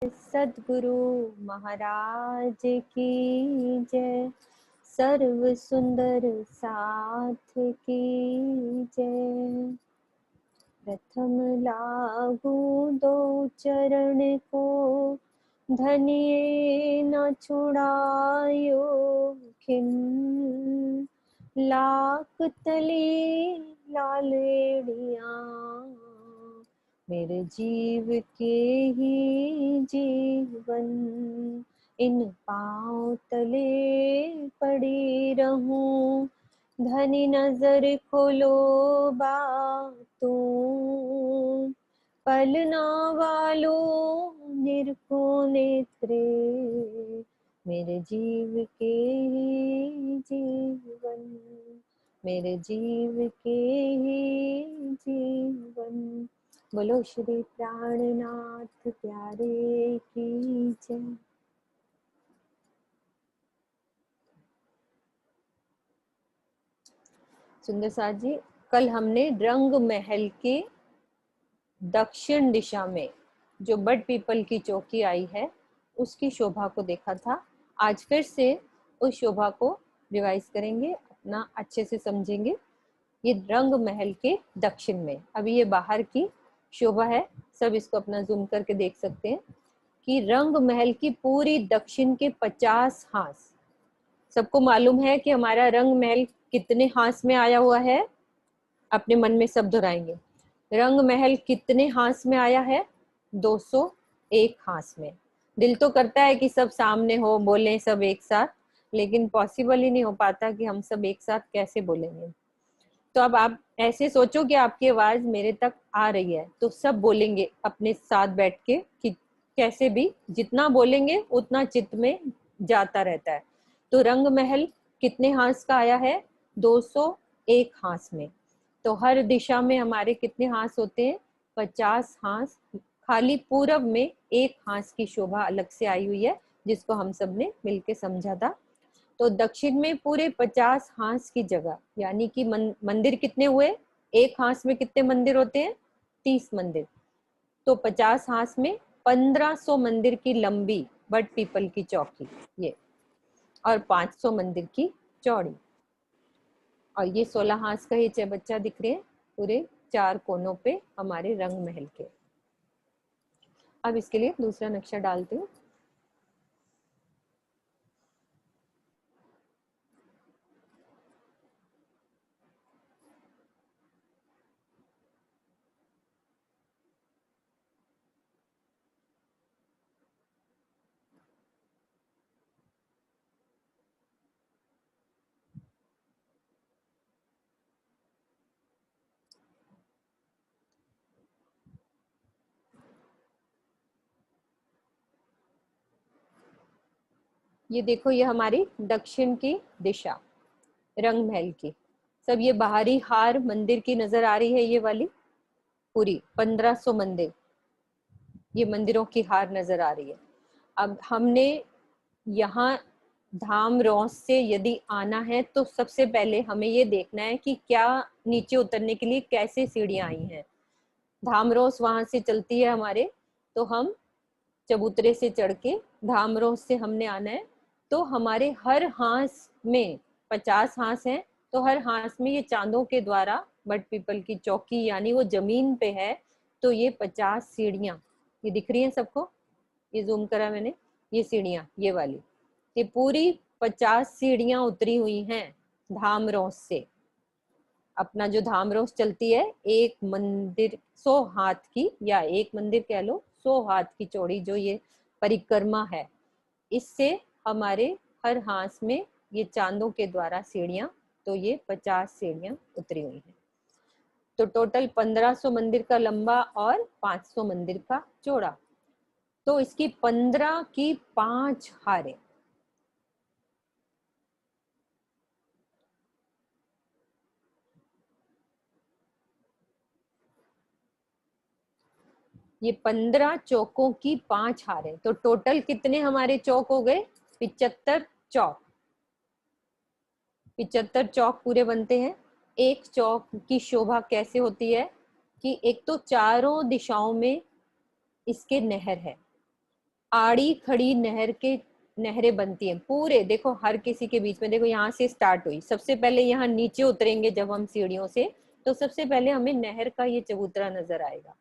सद्गुरु महाराज की जय। सर्व सुंदर साथ की जय। प्रथम लागू दो चरण को, धनिये न छुड़ायो खिन। लाख तले लालेड़िया, मेरे जीव के ही जीवन। इन पाँव तले पड़ी रहूं, धनी नजर खोलो बातों। पलना वालों निरखो नेत्रे, मेरे जीव के ही जीवन। मेरे जीव के ही जीवन। बोलो श्री प्राणनाथ प्यारे की जय। सुंदर साथ जी, कल हमने रंग महल के दक्षिण दिशा में जो बड पीपल की चौकी आई है उसकी शोभा को देखा था। आज फिर से उस शोभा को रिवाइज करेंगे, अपना अच्छे से समझेंगे। ये रंग महल के दक्षिण में, अभी ये बाहर की शोभा है, सब इसको अपना जूम करके देख सकते हैं कि रंग महल की पूरी दक्षिण के 50 हांस। सबको मालूम है कि हमारा रंग महल कितने हांस में आया हुआ है? अपने मन में सब दोहराएंगे। रंग महल कितने हांस में आया है? 201 हांस में। दिल तो करता है कि सब सामने हो, बोलें सब एक साथ, लेकिन पॉसिबल ही नहीं हो पाता कि हम सब एक साथ कैसे बोलेंगे। तो अब आप ऐसे सोचो कि आपकी आवाज मेरे तक आ रही है, तो सब बोलेंगे अपने साथ बैठ के कि कैसे भी जितना बोलेंगे उतना चित्त में जाता रहता है। तो रंग महल कितने हांस का आया है? 201 हांस में। तो हर दिशा में हमारे कितने हांस होते हैं? 50 हांस। खाली पूरब में एक हांस की शोभा अलग से आई हुई है, जिसको हम सब ने मिलके समझा था। तो दक्षिण में पूरे 50 हांस की जगह, यानी कि मंदिर कितने हुए? एक हांस में कितने मंदिर होते हैं? 30 मंदिर। तो 50 हांस में 1500 मंदिर की लंबी बट पीपल की चौकी ये, और 500 मंदिर की चौड़ी। और ये 16 हांस का ये बच्चा दिख रहे हैं पूरे 4 कोनों पे हमारे रंग महल के। अब इसके लिए दूसरा नक्शा डालती हूँ। ये देखो, ये हमारी दक्षिण की दिशा रंग महल की। सब ये बाहरी हार मंदिर की नजर आ रही है, ये वाली पूरी 1500 मंदिर, ये मंदिरों की हार नजर आ रही है। अब हमने यहाँ धाम रौस से यदि आना है तो सबसे पहले हमें ये देखना है कि क्या नीचे उतरने के लिए कैसे सीढ़ियां आई हैं। धाम रौस वहां से चलती है हमारे, तो हम चबूतरे से चढ़ के धाम रौस से हमने आना है। तो हमारे हर हांस में 50 हांस हैं, तो हर हांस में ये चांदों के द्वारा बट पीपल की चौकी यानी वो जमीन पे है। तो ये 50 सीढ़ियां ये दिख रही हैं सबको, ये जूम करा मैंने, ये सीढ़ियां ये वाली, ये पूरी 50 सीढ़ियां उतरी हुई हैं धाम रौस से। अपना जो धाम रोज चलती है, एक मंदिर 100 हाथ की, या एक मंदिर कह लो 100 हाथ की चौड़ी जो ये परिक्रमा है, इससे हमारे हर हांस में ये चांदों के द्वारा सीढ़ियां, तो ये 50 सीढ़ियां उतरी हुई हैं। तो टोटल 1500 मंदिर का लंबा और 500 मंदिर का चौड़ा। तो इसकी 15 की 5 हारें। ये 15 चौकों की 5 हारें, तो टोटल कितने हमारे चौक हो गए? 75 चौक। 75 चौक पूरे बनते हैं। एक चौक की शोभा कैसे होती है कि एक तो चारों दिशाओं में इसके नहर है, आड़ी खड़ी नहरें बनती हैं पूरे, देखो हर किसी के बीच में। देखो यहाँ से स्टार्ट हुई, सबसे पहले यहाँ नीचे उतरेंगे जब हम सीढ़ियों से, तो सबसे पहले हमें नहर का ये चबूतरा नजर आएगा।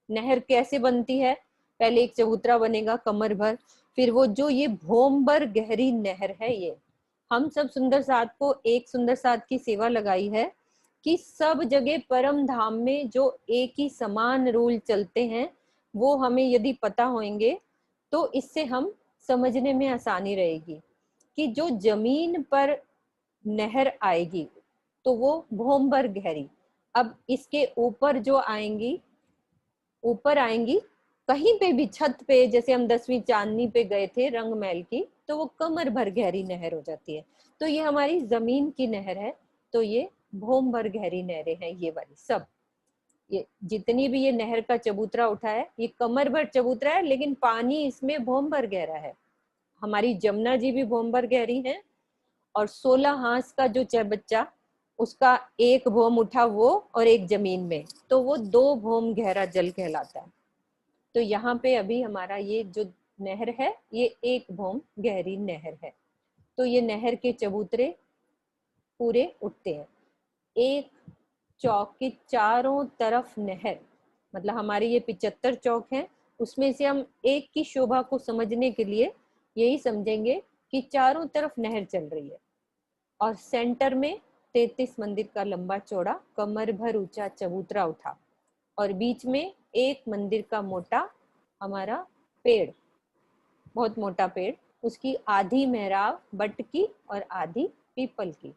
नहर कैसे बनती है? पहले एक चबूतरा बनेगा कमर भर, फिर वो जो ये भौम भर गहरी नहर है, ये हम सब सुंदर साथ को एक सुंदर साथ की सेवा लगाई है कि सब जगह परम धाम में जो एक ही समान रूल चलते हैं वो हमें यदि पता होंगे तो इससे हम समझने में आसानी रहेगी कि जो जमीन पर नहर आएगी तो वो भौम भर गहरी, अब इसके ऊपर आएंगी कहीं पे भी छत पे, जैसे हम 10वीं चांदनी पे गए थे रंग महल की, तो वो कमर भर गहरी नहर हो जाती है। तो ये हमारी जमीन की नहर है, तो ये भौम भर गहरी नहरें हैं ये वाली सब। ये जितनी भी ये नहर का चबूतरा उठा है ये कमर भर चबूतरा है, लेकिन पानी इसमें भौम भर गहरा है। हमारी जमुना जी भी भौम भर गहरी है, और 16 हांस का जो चहबच्चा, उसका एक भौम उठा वो और एक जमीन में, तो वो 2 भौम गहरा जल कहलाता है। तो यहाँ पे अभी हमारा ये जो नहर है ये 1 भौम गहरी नहर है। तो ये नहर के चबूतरे पूरे उठते हैं। एक चौक के चारों तरफ नहर, मतलब हमारे ये 75 चौक हैं, उसमें से हम एक की शोभा को समझने के लिए यही समझेंगे कि चारों तरफ नहर चल रही है, और सेंटर में 33 मंदिर का लंबा चौड़ा कमर भर ऊंचा चबूतरा उठा, और बीच में एक मंदिर का मोटा हमारा पेड़, बहुत मोटा पेड़, उसकी आधी मेहराब बट की और आधी पीपल की,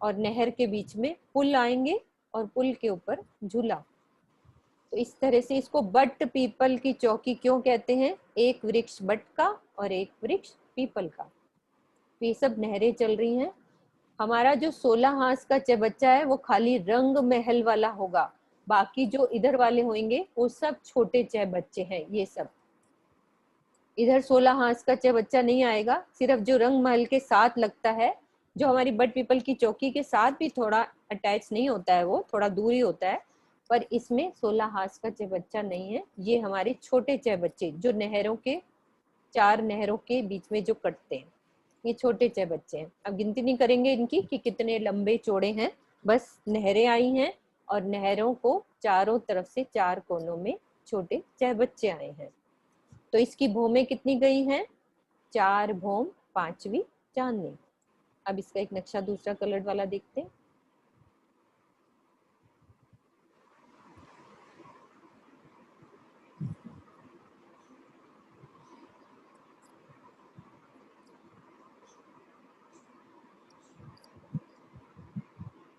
और नहर के बीच में पुल आएंगे और पुल के ऊपर झूला। तो इस तरह से इसको बट पीपल की चौकी क्यों कहते हैं? एक वृक्ष बट का और एक वृक्ष पीपल का। तो ये सब नहरें चल रही हैं। हमारा जो 16 हांस का चबच्चा है वो खाली रंग महल वाला होगा, बाकी जो इधर वाले होंगे वो सब छोटे चहबच्चे हैं। ये सब इधर 16 हांस का चबच्चा नहीं आएगा, सिर्फ जो रंग महल के साथ लगता है, जो हमारी बट पीपल की चौकी के साथ भी थोड़ा अटैच नहीं होता है, वो थोड़ा दूर ही होता है, पर इसमें 16 हांस का चहबच्चा नहीं है। ये हमारे छोटे चहबच्चे जो नहरों के 4 नहरों के बीच में जो कटते हैं, ये छोटे चहबच्चे हैं। अब गिनती नहीं करेंगे इनकी कि कितने लंबे चौड़े हैं, बस नहरें आई हैं और नहरों को चारों तरफ से 4 कोनों में छोटे चहबच्चे आए हैं। तो इसकी भौमें कितनी गई हैं? 4 भौम 5वीं चांदनी। अब इसका एक नक्शा दूसरा कलर वाला देखते हैं।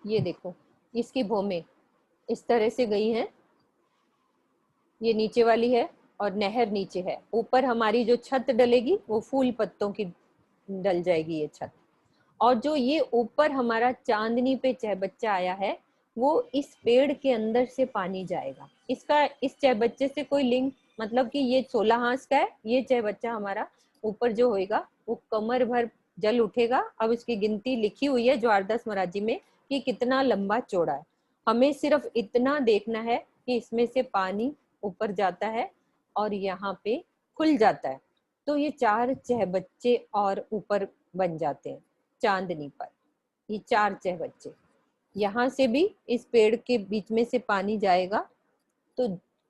ये देखो इसकी भौमें इस तरह से गई हैं, ये नीचे वाली है और नहर नीचे है, ऊपर हमारी जो छत डलेगी वो फूल पत्तों की डल जाएगी ये छत, और जो ये ऊपर हमारा चांदनी पे चहबच्चा आया है वो इस पेड़ के अंदर से पानी जाएगा। इसका इस चहबच्चे से कोई लिंक, मतलब कि ये 16 हांस का है, ये चहबच्चा हमारा ऊपर जो होएगा वो कमर भर जल उठेगा। अब इसकी गिनती लिखी हुई है ज्वारदास महाराज जी में कि कितना लंबा चौड़ा है, हमें सिर्फ इतना देखना है कि इसमें से पानी ऊपर जाता है और यहाँ पे खुल जाता है, तो ये 4 चहबच्चे और ऊपर बन जाते हैं चांदनी पर। ये 4 चहबच्चे, यहाँ से भी इस पेड़ के बीच में से पानी जाएगा। तो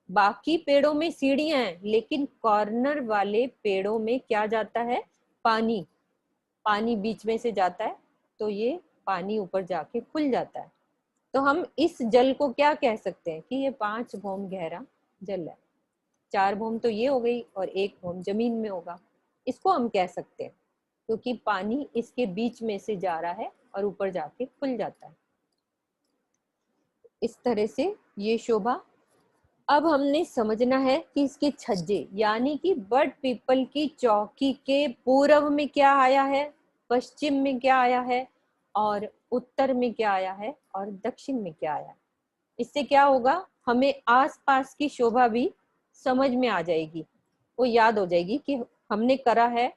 बाकी पेड़ों में सीढ़ियां हैं, लेकिन कॉर्नर वाले पेड़ों में क्या जाता है? पानी। पानी बीच में से जाता है, तो ये पानी ऊपर जाके खुल जाता है। तो हम इस जल को क्या कह सकते हैं कि ये 5 भौम गहरा जल है। 4 भौम तो ये हो गई और 1 भौम जमीन में होगा, इसको हम कह सकते हैं, क्योंकि पानी इसके बीच में से जा रहा है और ऊपर जाके खुल जाता है। इस तरह से ये शोभा। अब हमने समझना है कि इसके छज्जे, यानी कि बट पीपल की चौकी के पूर्व में क्या आया है, पश्चिम में क्या आया है, और उत्तर में क्या आया है, और दक्षिण में क्या आया है। इससे क्या होगा, हमें आसपास की शोभा भी समझ में आ जाएगी, वो याद हो जाएगी कि हमने करा है।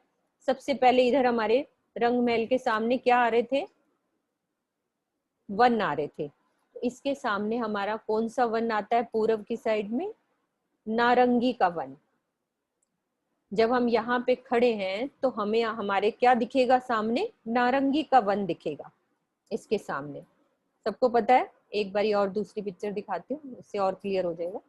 सबसे पहले इधर हमारे रंग महल के सामने क्या आ रहे थे? वन आ रहे थे। तो इसके सामने हमारा कौन सा वन आता है पूर्व की साइड में? नारंगी का वन। जब हम यहाँ पे खड़े हैं तो हमें हमारे क्या दिखेगा सामने? नारंगी का वन दिखेगा इसके सामने। सबको पता है? एक बारी और दूसरी पिक्चर दिखाती हूँ, इससे और क्लियर हो जाएगा।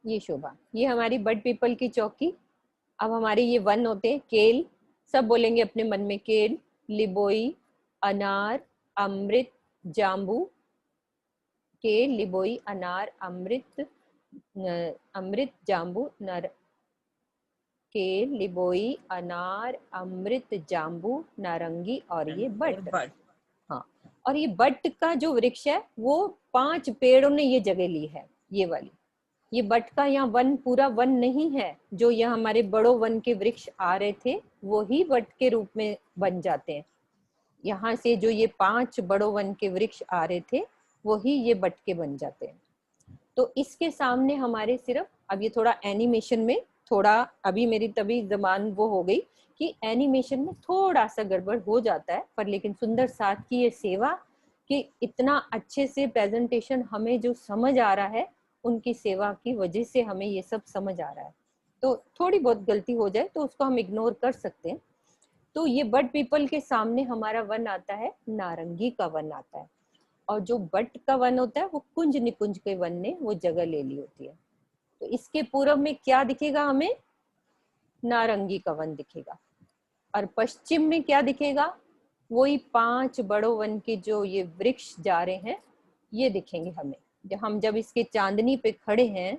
ये शोभा, ये हमारी बड पीपल की चौकी। अब हमारे ये वन होते हैं केल, सब बोलेंगे अपने मन में, केल, लिबोई, अनार, अमृत, जाम्बू। केल, लिबोई, अनार, अमृत, अमृत, जाम्बू, नर, केल, लिबोई, अनार, अमृत, जाम्बू, नारंगी और ये बट। हाँ, और ये बट का जो वृक्ष है वो 5 पेड़ों ने ये जगह ली है, ये वाली। ये बट का यहाँ वन पूरा वन नहीं है, जो यहाँ हमारे बड़ो वन के वृक्ष आ रहे थे वो ही बट के रूप में बन जाते हैं। यहाँ से जो ये 5 बड़ो वन के वृक्ष आ रहे थे वो ही ये बट के बन जाते हैं। तो इसके सामने हमारे सिर्फ, अब ये थोड़ा एनिमेशन में, थोड़ा अभी मेरी तभी जबान वो हो गई कि एनिमेशन में थोड़ा सा गड़बड़ हो जाता है, पर लेकिन सुंदर साथ की ये सेवा कि इतना अच्छे से प्रेजेंटेशन हमें जो समझ आ रहा है, उनकी सेवा की वजह से हमें ये सब समझ आ रहा है। तो थोड़ी बहुत गलती हो जाए तो उसको हम इग्नोर कर सकते हैं। तो ये बड पीपल के सामने हमारा वन आता है, नारंगी का वन आता है। और जो बट का वन होता है वो कुंज निकुंज के वन ने वो जगह ले ली होती है। तो इसके पूर्व में क्या दिखेगा हमें? नारंगी का वन दिखेगा। और पश्चिम में क्या दिखेगा? वही 5 बड़ो वन के जो ये वृक्ष जा रहे हैं ये दिखेंगे हमें। हम जब इसके चांदनी पे खड़े हैं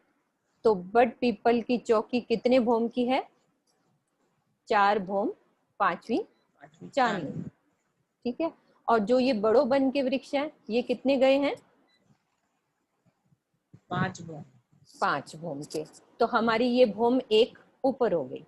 तो बड पीपल की चौकी कितने भोम की है? 4 भोम, 5वीं चांदनी। ठीक है। और जो ये बड़ो वन के वृक्ष हैं ये कितने गए हैं? 5 भोम। 5 भोम के। तो हमारी ये भोम एक ऊपर हो गई।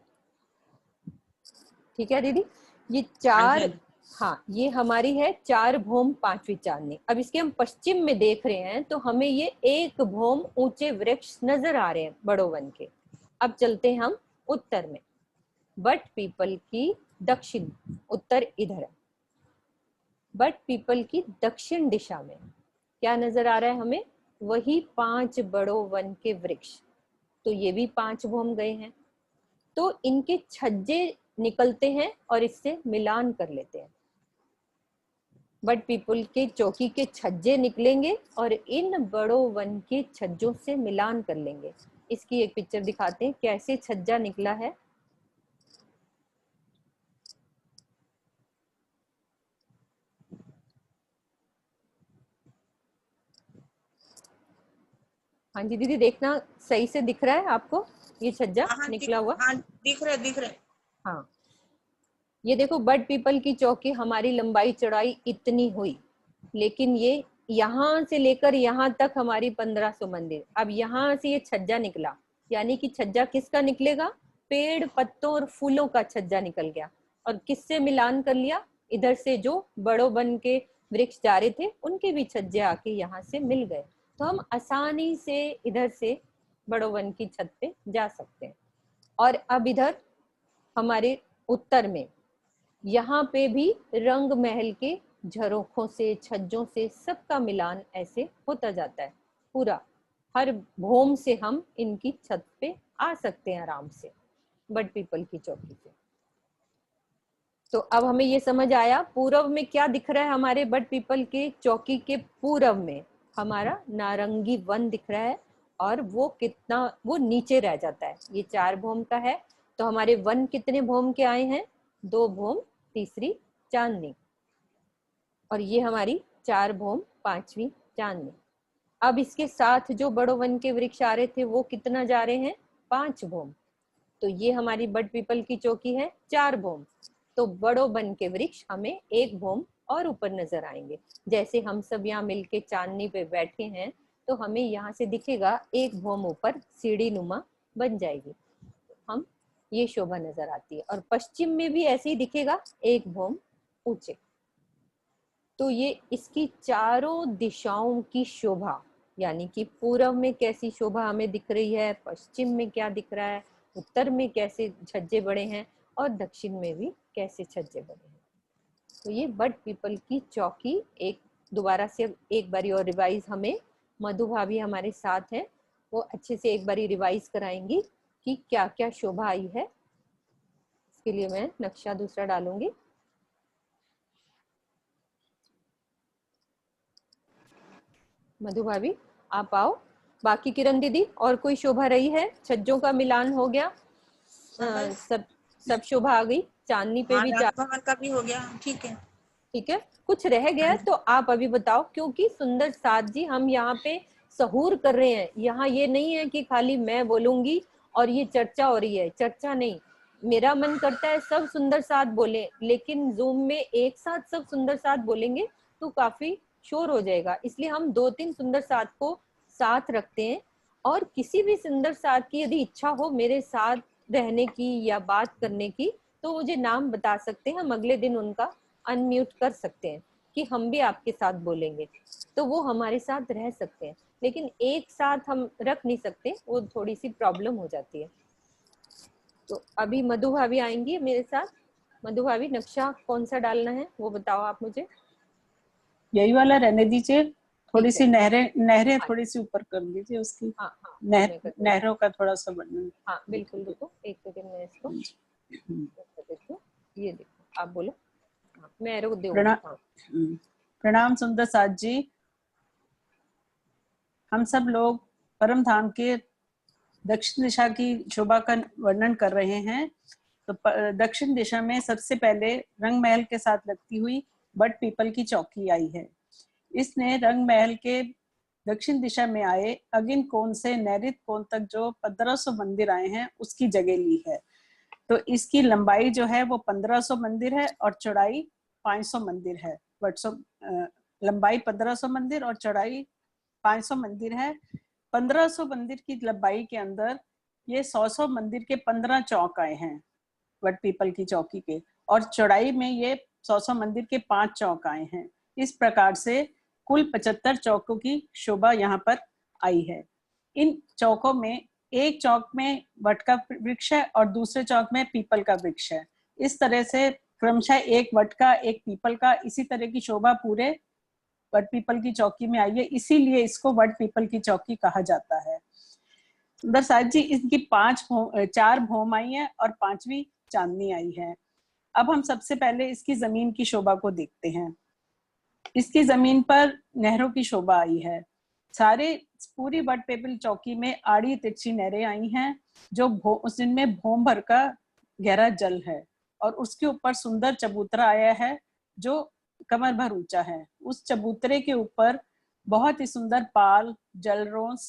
ठीक है दीदी, ये 4, हाँ ये हमारी है 4 भोम 5वीं चांदनी। अब इसके हम पश्चिम में देख रहे हैं तो हमें ये 1 भोम ऊंचे वृक्ष नजर आ रहे हैं बड़ो वन के। अब चलते हैं हम उत्तर में। बट पीपल की दक्षिण, उत्तर इधर है। बट पीपल की दक्षिण दिशा में क्या नजर आ रहा है हमें? वही 5 बड़ो वन के वृक्ष। तो ये भी 5 भोम गए हैं। तो इनके छज्जे निकलते हैं और इससे मिलान कर लेते हैं। बट पीपल के चौकी के छज्जे निकलेंगे और इन बड़ो वन के छज्जों से मिलान कर लेंगे। इसकी एक पिक्चर दिखाते हैं कैसे छज्जा निकला है। हाँ जी दीदी, देखना सही से दिख रहा है आपको ये छज्जा निकला हुआ? हाँ दिख रहे। हाँ, ये देखो बड पीपल की चौकी हमारी लंबाई चौड़ाई इतनी हुई, लेकिन ये यहाँ से लेकर यहाँ तक हमारी 1500 मंदिर। अब यहाँ से ये छज्जा निकला, यानी कि छज्जा किसका निकलेगा? पेड़ पत्तों और फूलों का छज्जा निकल गया। और किससे मिलान कर लिया? इधर से जो बड़ो बन के वृक्ष जा रहे थे उनके भी छज्जे आके यहाँ से मिल गए। तो हम आसानी से इधर से बड़ो वन की छत पे जा सकते हैं। और अब इधर हमारे उत्तर में यहाँ पे भी रंग महल के झरोखों से, छज्जों से सबका मिलान ऐसे होता जाता है। पूरा हर भोम से हम इनकी छत पे आ सकते हैं आराम से, बड पीपल की चौकी से। तो अब हमें ये समझ आया पूर्व में क्या दिख रहा है हमारे बड पीपल के चौकी के पूर्व में? हमारा नारंगी वन दिख रहा है। और वो कितना, वो नीचे रह जाता है। ये 4 भोम का है। तो हमारे वन कितने भोम के आए हैं? 2 भोम, तीसरी चांदनी। और ये हमारी 4 भोम 5वीं चांदनी। अब इसके साथ जो बड़ो वन के वृक्ष आ रहे थे वो कितना जा रहे हैं? 5 भोम। तो ये हमारी बड पीपल की चौकी है 4 भोम। तो बड़ो वन के वृक्ष हमें 1 भोम और ऊपर नजर आएंगे। जैसे हम सब यहाँ मिलके चांदनी पे बैठे हैं तो हमें यहाँ से दिखेगा 1 भोम ऊपर सीढ़ी नुमा बन जाएगी। हम ये शोभा नजर आती है। और पश्चिम में भी ऐसे ही दिखेगा 1 भोम ऊंचे। तो ये इसकी चारों दिशाओं की शोभा, यानी कि पूर्व में कैसी शोभा हमें दिख रही है, पश्चिम में क्या दिख रहा है, उत्तर में कैसे छज्जे बड़े हैं और दक्षिण में भी कैसे छज्जे बड़े हैं। तो ये बट पीपल की चौकी एक दोबारा से एक बारी और रिवाइज हमें मधु भाभी हमारे साथ है, वो अच्छे से एक बारी रिवाइज कराएंगी कि क्या क्या शोभा आई है। इसके लिए मैं नक्शा दूसरा डालूंगी। मधु भाभी आप आओ। बाकी किरण दीदी और कोई शोभा रही है? छज्जों का मिलान हो गया, सब सब शोभा आ गई। चांदनी पे हाँ, भी राजभवन का भी हो गया, ठीक है। ठीक है। कुछ रह गया हाँ है जी। तो आप अभी बताओ, क्योंकि सुंदर साथ जी हम यहाँ पे सहूर कर रहे हैं। यहाँ ये नहीं है कि खाली मैं बोलूंगी और ये चर्चा हो रही है, चर्चा नहीं। मेरा मन करता है सब सुंदर साथ बोले, लेकिन जूम में एक साथ सब सुंदर साथ बोलेंगे तो काफी शोर हो जाएगा। इसलिए हम 2-3 सुंदर साथ को साथ रखते हैं। और किसी भी सुंदर साथ की यदि इच्छा हो मेरे साथ रहने की या बात करने की, तो मुझे नाम बता सकते हैं, हम अगले दिन उनका अनम्यूट कर सकते हैं कि हम भी आपके साथ बोलेंगे, तो वो हमारे साथ रह सकते हैं। लेकिन एक साथ हम रख नहीं सकते, वो थोड़ी सी प्रॉब्लम हो जाती है। तो अभी मधु भाभी आएंगी मेरे साथ। मधु भाभी नक्शा कौन सा डालना है वो बताओ आप मुझे। यही वाला रहने दीजिए, थोड़ी ठीक है। सी नहरें नहरें हाँ थोड़ी सी ऊपर कर लीजिए उसकी। हाँ हाँ, वो मैं कर दूंगी। नहरों का थोड़ा सा वर्णन। हाँ बिल्कुल, रुको एक सेकंड में इसको देखो। ये देखो आप बोलो। हाँ, मैं एरो दूंगी। हाँ प्रणाम सुंदर साथ जी। हम सब लोग परम धाम के दक्षिण दिशा की शोभा का वर्णन कर रहे हैं। तो दक्षिण दिशा में सबसे पहले रंग महल के साथ लगती हुई बट पीपल की चौकी आई है। इसने रंग महल के दक्षिण दिशा में आए अगिन कोण से नैऋत कोण तक जो 1500 मंदिर आए हैं उसकी जगह ली है। तो इसकी लंबाई जो है वो 1500 मंदिर है और चौड़ाई 500 मंदिर है। लंबाई 1500 मंदिर और चौड़ाई 500 मंदिर है। 1500 मंदिर की लंबाई के अंदर ये 100 मंदिर के 15 चौक आए हैं वट पीपल की चौकी के, और चौड़ाई में ये 100 मंदिर के 5 चौक आए हैं। इस प्रकार से कुल 75 चौकों की शोभा यहाँ पर आई है। इन चौकों में एक चौक में वट का वृक्ष है और दूसरे चौक में पीपल का वृक्ष है। इस तरह से क्रमशः एक वट का एक पीपल का, इसी तरह की शोभा पूरे वट पीपल की चौकी में आई है। इसीलिए इसको वट पीपल की चौकी कहा जाता है। सुंदर साथ जी, इनकी 4 भौम आई है और 5वीं चांदनी आई है। अब हम सबसे पहले इसकी जमीन की शोभा को देखते हैं। इसकी जमीन पर नहरों की शोभा आई है। पूरी वट पीपल चौकी में आड़ी तिरछी नहरें आई हैं जो जिनमें भौम भर का गहरा जल है, और उसके ऊपर सुंदर चबूतरा आया है जो कमर भर ऊंचा है। उस चबूतरे के ऊपर बहुत ही सुंदर पाल जलरोंस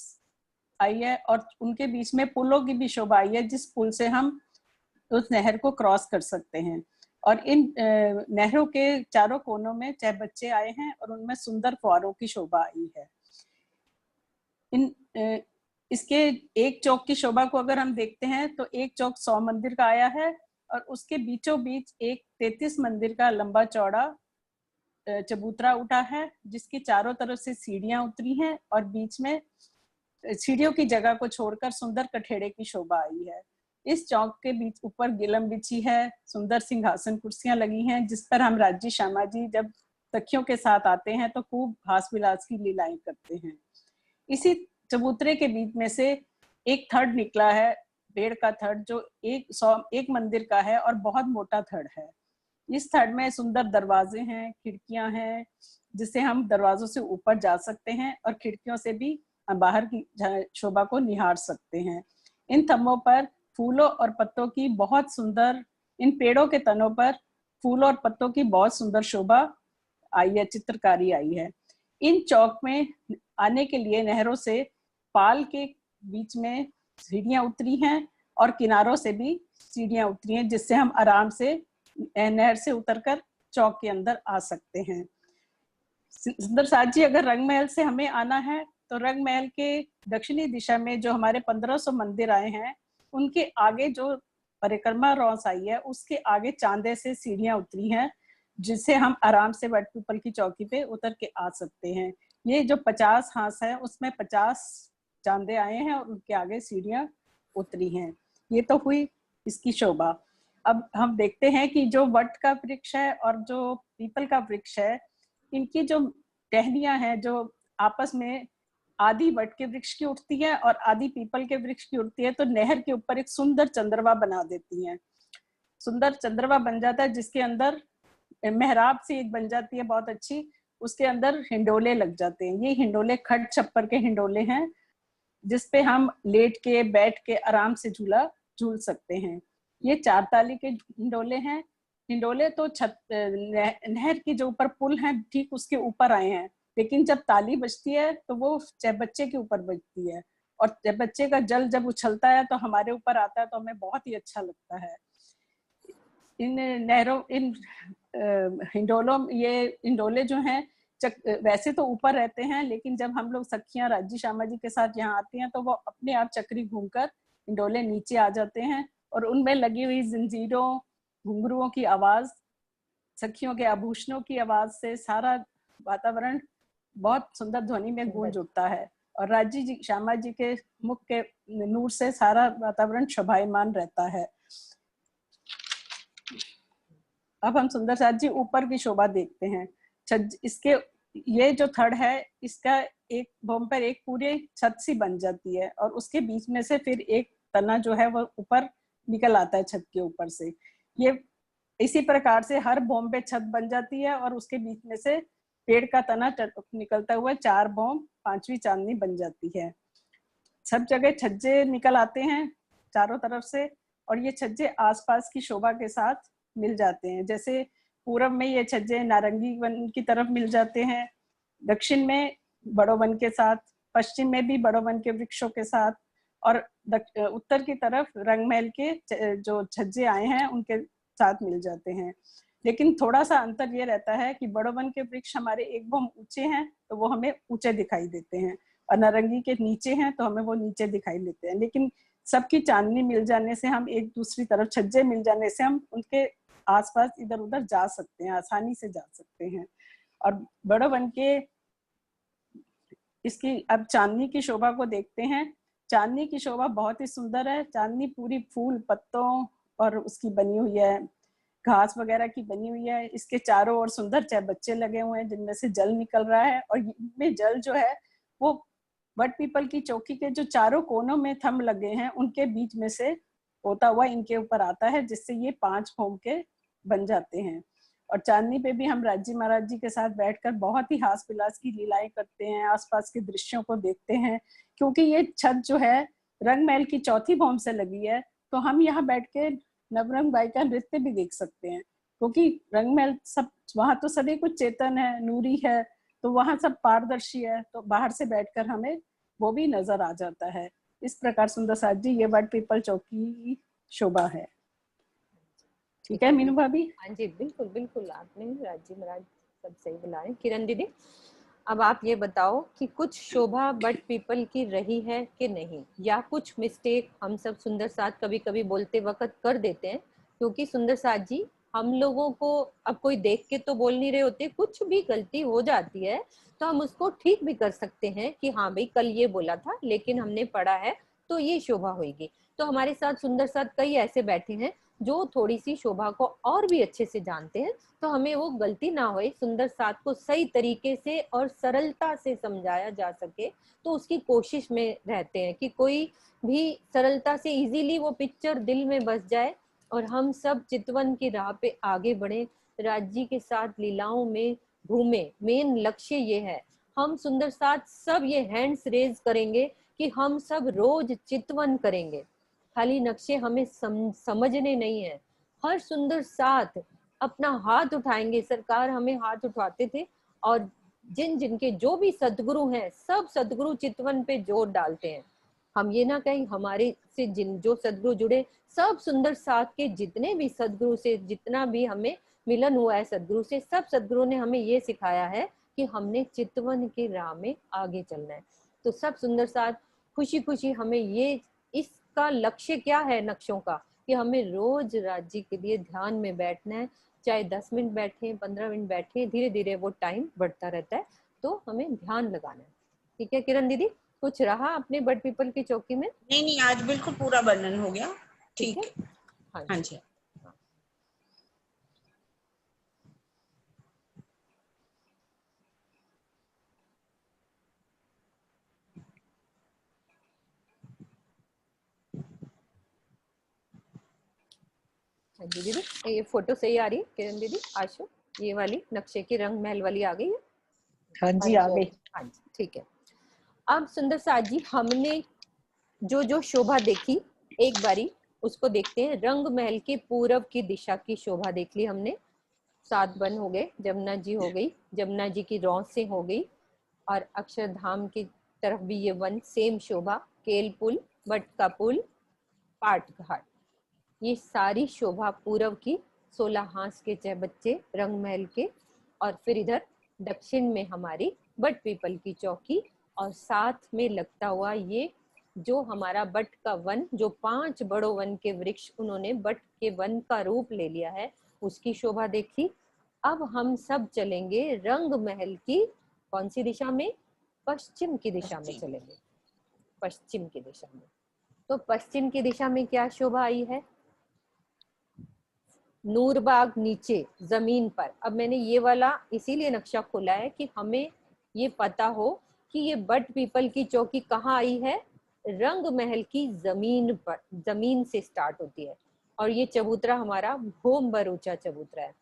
आई है और उनके बीच में पुलों की भी शोभा आई है, जिस पुल से हम उस नहर को क्रॉस कर सकते हैं। और इन नहरों के चारों कोनों में चहबच्चे आए हैं और उनमें सुंदर फुहारों की शोभा आई है। इसके एक चौक की शोभा को अगर हम देखते हैं तो एक चौक 100 मंदिर का आया है और उसके बीचों बीच एक 33 मंदिर का लंबा चौड़ा चबूतरा उठा है, जिसकी चारों तरफ से सीढ़ियां उतरी हैं और बीच में सीढ़ियों की जगह को छोड़कर सुंदर कठेड़े की शोभा आई है। इस चौक के बीच ऊपर गिलम बिछी है, सुंदर सिंहासन कुर्सियां लगी हैं, जिस पर हम राज्य श्यामा जी जब सखियों के साथ आते हैं तो खूब हास विलास की लीलाएं करते हैं। इसी चबूतरे के बीच में से एक थड़ निकला है, पेड़ का थड़, जो एक मंदिर का है और बहुत मोटा थड़ है। इस थड़ में सुंदर दरवाजे हैं, खिड़कियां हैं, जिससे हम दरवाजों से ऊपर जा सकते हैं और खिड़कियों से भी बाहर की शोभा को निहार सकते हैं। इन थंभों पर फूलों और पत्तों की बहुत सुंदर, इन पेड़ों के तनों पर फूलों और पत्तों की बहुत सुंदर शोभा आई है, चित्रकारी आई है। इन चौक में आने के लिए नहरों से पाल के बीच में सीढ़ियां उतरी हैं और किनारों से भी सीढ़ियां उतरी हैं, जिससे हम आराम से नहर से उतरकर चौक के अंदर आ सकते हैं। सुंदर साथ जी, अगर रंग महल से हमें आना है तो रंग महल के दक्षिणी दिशा में जो हमारे 1500 मंदिर आए हैं, उनके आगे जो परिक्रमा रौस आई है, उसके आगे चांदे से सीढ़ियां उतरी हैं, जिससे हम आराम से वट पीपल की चौकी पे उतर के आ सकते हैं। ये जो 50 हांस है उसमें 50 चांदे आए हैं और उनके आगे सीढ़ियां उतरी हैं। ये तो हुई इसकी शोभा। अब हम देखते हैं कि जो वट का वृक्ष है और जो पीपल का वृक्ष है, इनकी जो टहनियां हैं जो आपस में आधी वट के वृक्ष की उठती है और आधी पीपल के वृक्ष की उठती है, तो नहर के ऊपर एक सुंदर चंद्रमा बना देती हैं। सुंदर चंद्रमा बन जाता है जिसके अंदर मेहराब सी एक बन जाती है बहुत अच्छी, उसके अंदर हिंडोले लग जाते हैं। ये हिंडोले खट छप्पर के हिंडोले हैं जिसपे हम लेट के बैठ के आराम से झूला झूल सकते हैं। ये 4 ताली के हिंडोले हैं। हिंडोले तो छत नहर की जो ऊपर पुल है ठीक उसके ऊपर आए हैं, लेकिन जब ताली बजती है तो वो चहबच्चे के ऊपर बजती है और चहबच्चे का जल जब उछलता है तो हमारे ऊपर आता है, तो हमें बहुत ही अच्छा लगता है। इन नहरों इन हिंडोलों ये हिंडोले जो हैं वैसे तो ऊपर रहते हैं, लेकिन जब हम लोग सखियां राज्य श्यामा जी के साथ यहाँ आती हैं तो वो अपने आप चक्री घूमकर हिंडोले नीचे आ जाते हैं और उनमें लगी हुई जंजीरों घुंघरुओं की आवाज, सखियों के आभूषणों की आवाज से सारा वातावरण बहुत सुंदर ध्वनि में गूंज उठता है और राज्य जी श्यामा जी के मुख के नूर से सारा वातावरण शोभायमान रहता है। अब हम सुंदर साथ जी ऊपर की शोभा देखते हैं। इसके ये जो थड़ है इसका एक भूमि पर एक पूरे छत सी बन जाती है और उसके बीच में से फिर एक तना जो है वो ऊपर निकल आता है छत के ऊपर से। ये इसी प्रकार से हर भूमि पे छत बन जाती है और उसके बीच में से पेड़ का तना निकलता हुआ 4 भूमि 5वीं चांदनी बन जाती है। सब जगह छज्जे निकल आते हैं चारों तरफ से और ये छज्जे आसपास की शोभा के साथ मिल जाते हैं। जैसे पूरब में ये छज्जे नारंगी वन की तरफ मिल जाते हैं, दक्षिण में बड़ो वन के साथ, पश्चिम में भी बड़ो वन के वृक्षों के साथ और उत्तर की तरफ रंगमहल के जो छज्जे आए हैं उनके साथ मिल जाते हैं। लेकिन थोड़ा सा अंतर ये रहता है कि बड़ो वन के वृक्ष हमारे एक भूमि ऊंचे हैं तो वो हमें ऊंचे दिखाई देते हैं और नारंगी के नीचे हैं तो हमें वो नीचे दिखाई देते हैं। लेकिन सबकी चांदनी मिल जाने से, हम एक दूसरी तरफ छज्जे मिल जाने से हम उनके आसपास इधर उधर जा सकते हैं, आसानी से जा सकते हैं। और बड़ो वन के इसकी अब चांदनी की शोभा को देखते हैं। चांदनी की शोभा बहुत ही सुंदर है। चांदनी पूरी फूल पत्तों और उसकी बनी हुई है, घास वगैरह की बनी हुई है। इसके चारों ओर सुंदर चहबच्चे लगे हुए हैं जिनमें से जल निकल रहा है और इनमें जल जो है वो वट पीपल की चौकी के जो चारों कोनों में थंब लगे हैं उनके बीच में से होता हुआ इनके ऊपर आता है, जिससे ये 5 भूमि के बन जाते हैं। और चांदनी पे भी हम राज्य महाराज जी के साथ बैठकर बहुत ही हास विलास की लीलाएं करते हैं, आसपास के दृश्यों को देखते हैं। क्योंकि ये छत जो है रंगमहल की 4थी भूमि से लगी है तो हम यहाँ बैठ के नवरंग बाई का नृत्य भी देख सकते हैं, क्योंकि रंगमहल सब वहां तो सभी कुछ चेतन है, नूरी है, तो वहां सब पारदर्शी है, तो बाहर से बैठकर हमें वो भी नजर आ जाता है। इस प्रकार सुंदर साथ जी ये वट पीपल चौकी शोभा है। ठीक है मीनू भाभी? हाँ जी बिल्कुल बिल्कुल, आपने राज्य महाराज सब सही बुलाए। किरण दीदी, अब आप ये बताओ कि कुछ शोभा वट पीपल की रही है कि नहीं, या कुछ मिस्टेक हम सब सुंदर साथ कभी कभी बोलते वक्त कर देते हैं, क्योंकि सुंदर साथ जी हम लोगों को अब कोई देख के तो बोल नहीं रहे होते, कुछ भी गलती हो जाती है तो हम उसको ठीक भी कर सकते हैं कि हाँ भाई कल ये बोला था लेकिन हमने पढ़ा है तो ये शोभा होगी। तो हमारे साथ सुंदर साथ कई ऐसे बैठे हैं जो थोड़ी सी शोभा को और भी अच्छे से जानते हैं, तो हमें वो गलती ना होए, सुंदर साथ को सही तरीके से और सरलता से समझाया जा सके, तो उसकी कोशिश में रहते हैं कि कोई भी सरलता से इजीली वो पिक्चर दिल में बस जाए और हम सब चितवन की राह पे आगे बढ़े, राज्य के साथ लीलाओं में घूमे। मेन लक्ष्य ये है, हम सुंदर साथ सब ये हैंड्स रेज करेंगे कि हम सब रोज चितवन करेंगे, खाली नक्शे हमें समझने नहीं है। हर सुंदर साथ अपना हाथ उठाएंगे, सरकार हमें हाथ उठाते थे और जिन जिनके जो भी सदगुरु हैं सब सदगुरु चितवन पे जोर डालते हैं। हम ये ना कहें हमारे से जिन जो सदगुरु जुड़े, सब सुंदर साथ के जितने भी सदगुरु से जितना भी हमें मिलन हुआ है सदगुरु से, सब सदगुरु ने हमें ये सिखाया है कि हमने चितवन की राह में आगे चलना है। तो सब सुंदर साथ खुशी खुशी हमें ये इसका लक्ष्य क्या है नक्शों का, कि हमें रोज राज्य के लिए ध्यान में बैठना है, चाहे 10 मिनट बैठे 15 मिनट बैठे, धीरे धीरे वो टाइम बढ़ता रहता है, तो हमें ध्यान लगाना है। ठीक है किरण दीदी, कुछ रहा अपने बट पीपल की चौकी में? नहीं, आज बिल्कुल पूरा वर्णन हो गया। ठीक है। हाँ हाँ जी। हाँ जी दीदी, ये फोटो सही आ रही है किरण दीदी? आशु, ये वाली नक्शे की रंग महल वाली आ गई है? हाँ जी आ गई। हाँ जी ठीक है। अब सुंदर साथ जी, हमने जो जो शोभा देखी एक बारी उसको देखते हैं। रंग महल के पूरब की दिशा की शोभा देख ली हमने। 7 वन हो गए, जमुना जी हो गई, जमुना जी की रौसें हो गई, और अक्षरधाम की तरफ भी ये वन सेम शोभा, केल पुल, बट का पुल, पाट घाट, ये सारी शोभा पूरब की। 16 हांस के चहबच्चे रंग महल के, और फिर इधर दक्षिण में हमारी बट पीपल की चौकी, और साथ में लगता हुआ ये जो हमारा बट का वन, जो 5 बड़ों वन के वृक्ष उन्होंने बट के वन का रूप ले लिया है, उसकी शोभा देखी। अब हम सब चलेंगे रंग महल की कौन सी दिशा में? पश्चिम की दिशा में चलेंगे, पश्चिम की दिशा में। तो पश्चिम की दिशा में क्या शोभा आई है? नूरबाग नीचे जमीन पर। अब मैंने ये वाला इसीलिए नक्शा खोला है कि हमें ये पता हो कि ये बट पीपल की चौकी कहाँ आई है। रंग महल की जमीन पर, जमीन से स्टार्ट होती है, और ये चबूतरा हमारा भूम भर ऊंचा चबूतरा है।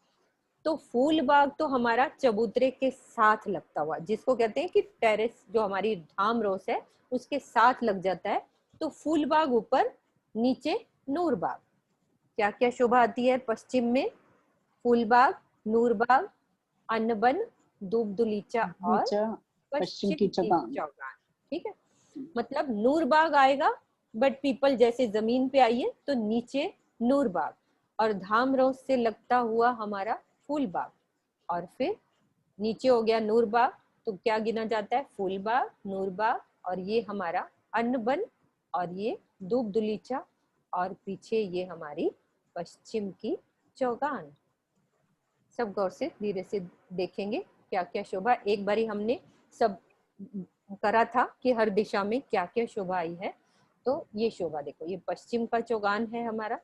तो फूल बाग तो हमारा चबूतरे के साथ लगता हुआ, जिसको कहते हैं कि टेरेस, जो हमारी धाम रोस है उसके साथ लग जाता है। तो फूल बाग ऊपर, नीचे नूर बाग। क्या क्या शोभा आती है पश्चिम में? फूलबाग, नूरबाग, अन्नबन, दूबदुलीचा और पश्चिम पश्चिम की की चौगान। चौगान। ठीक है, मतलब नूरबाग आएगा, बट पीपल जैसे जमीन पे आइए तो नीचे नूरबाग, और धाम रोज से लगता हुआ हमारा फूलबाग, और फिर नीचे हो गया नूरबाग। तो क्या गिना जाता है? फूलबाग, नूरबाग, और ये हमारा अन्नबन, और ये दूबदुलीचा, और पीछे ये हमारी पश्चिम की चौगान। सब गौर से धीरे से देखेंगे क्या क्या शोभा। एक बारी हमने सब करा था कि हर दिशा में क्या क्या शोभा आई है। तो ये शोभा देखो, ये पश्चिम का चौगान है हमारा।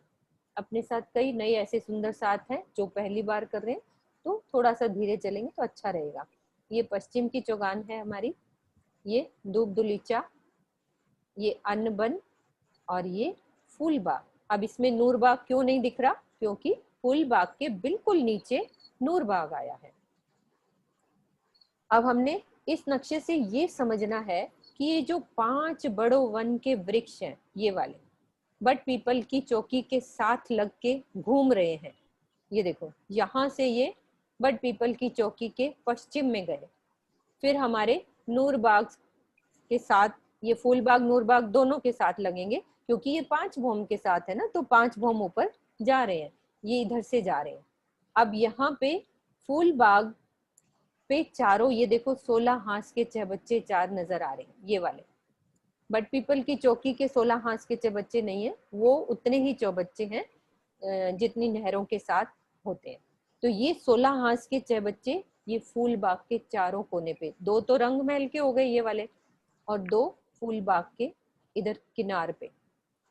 अपने साथ कई नए ऐसे सुंदर साथ हैं जो पहली बार कर रहे हैं, तो थोड़ा सा धीरे चलेंगे तो अच्छा रहेगा। ये पश्चिम की चौगान है हमारी, ये दूबदुलीचा, ये अन्नबन, और ये फूलबाग। अब इसमें नूरबाग क्यों नहीं दिख रहा? क्योंकि फूलबाग के बिल्कुल नीचे नूरबाग आया है। अब हमने इस नक्शे से ये समझना है कि ये जो 5 बड़ों वन के वृक्ष हैं, ये वाले बट पीपल की चौकी के साथ लग के घूम रहे हैं। ये देखो, यहाँ से ये बट पीपल की चौकी के पश्चिम में गए, फिर हमारे नूरबाग के साथ, ये फूलबाग नूरबाग दोनों के साथ लगेंगे, क्योंकि ये 5 भौम के साथ है ना, तो 5 भौम ऊपर जा रहे हैं, ये इधर से जा रहे हैं। अब यहाँ पे फूलबाग पे चारों, ये देखो 16 हांस के चहबच्चे 4 नजर आ रहे हैं, ये वाले। बट पीपल की चौकी के 16 हांस के चहबच्चे नहीं है, वो उतने ही चौबच्चे हैं जितनी नहरों के साथ होते हैं। तो ये 16 हांस के चहबच्चे ये फूल बाग के चारों कोने पे, 2 तो रंग महल के हो गए ये वाले, और 2 फूल बाग के इधर किनार पे।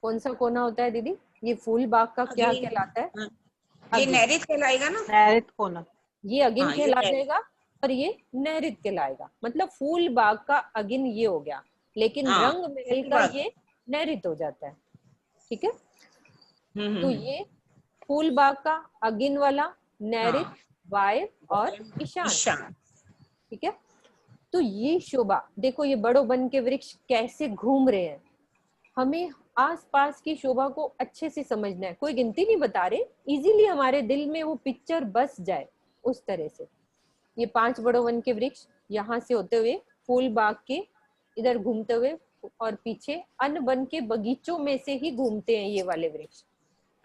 कौन सा कोना होता है दीदी? ये फूल बाग का क्या ये कहलाता है? हाँ, ये अगिन। नैरित कहलाएगा ना? नैरित कोना। ये अगिन हाँ, ये कहला नैरित। जाएगा, और ये नैरित कहलाएगा। मतलब फूल बाग का अगिन ये हो गया, लेकिन हाँ, रंग महल फूल का बाग। ये नैरित हो जाता है। ठीक है, तो हम्म। ये फूल बाग का अगिन वाला नैरित, हाँ, वायव्य और ईशान। ईशान। ठीक है, तो ये शोभा देखो, ये बड़ों वन के वृक्ष कैसे घूम रहे हैं। हमें आसपास की शोभा को अच्छे से समझना है, कोई गिनती नहीं बता रहे, इजीली हमारे दिल में वो पिक्चर बस जाए उस तरह से। ये 5 बड़ों वन के वृक्ष यहाँ से होते हुए फूल बाग के इधर घूमते हुए, और पीछे अन्न वन के बगीचों में से ही घूमते हैं ये वाले वृक्ष,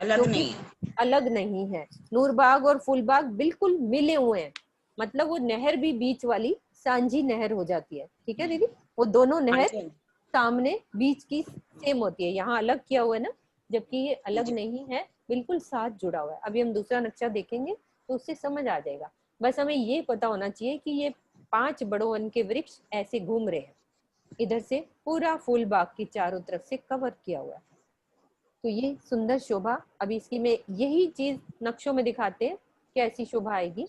अलग क्योंकि नहीं है। अलग नहीं है। नूरबाग और फूलबाग बिल्कुल मिले हुए हैं, मतलब वो नहर भी बीच वाली सांझी नहर हो जाती है। ठीक है दीदी, वो दोनों हाँ नहर जी, सामने बीच की सेम होती है, यहाँ अलग किया हुआ है ना, जबकि ये हाँ अलग जी। नहीं है, बिल्कुल साथ जुड़ा हुआ है। अभी हम दूसरा नक्शा देखेंगे तो उससे समझ आ जाएगा। बस हमें ये पता होना चाहिए कि ये 5 बड़ों वन के वृक्ष ऐसे घूम रहे हैं, इधर से पूरा फूल बाग की चारों तरफ से कवर किया हुआ है। तो ये सुंदर शोभा, अभी इसकी में यही चीज नक्शों में दिखाते हैं कैसी शोभा आएगी।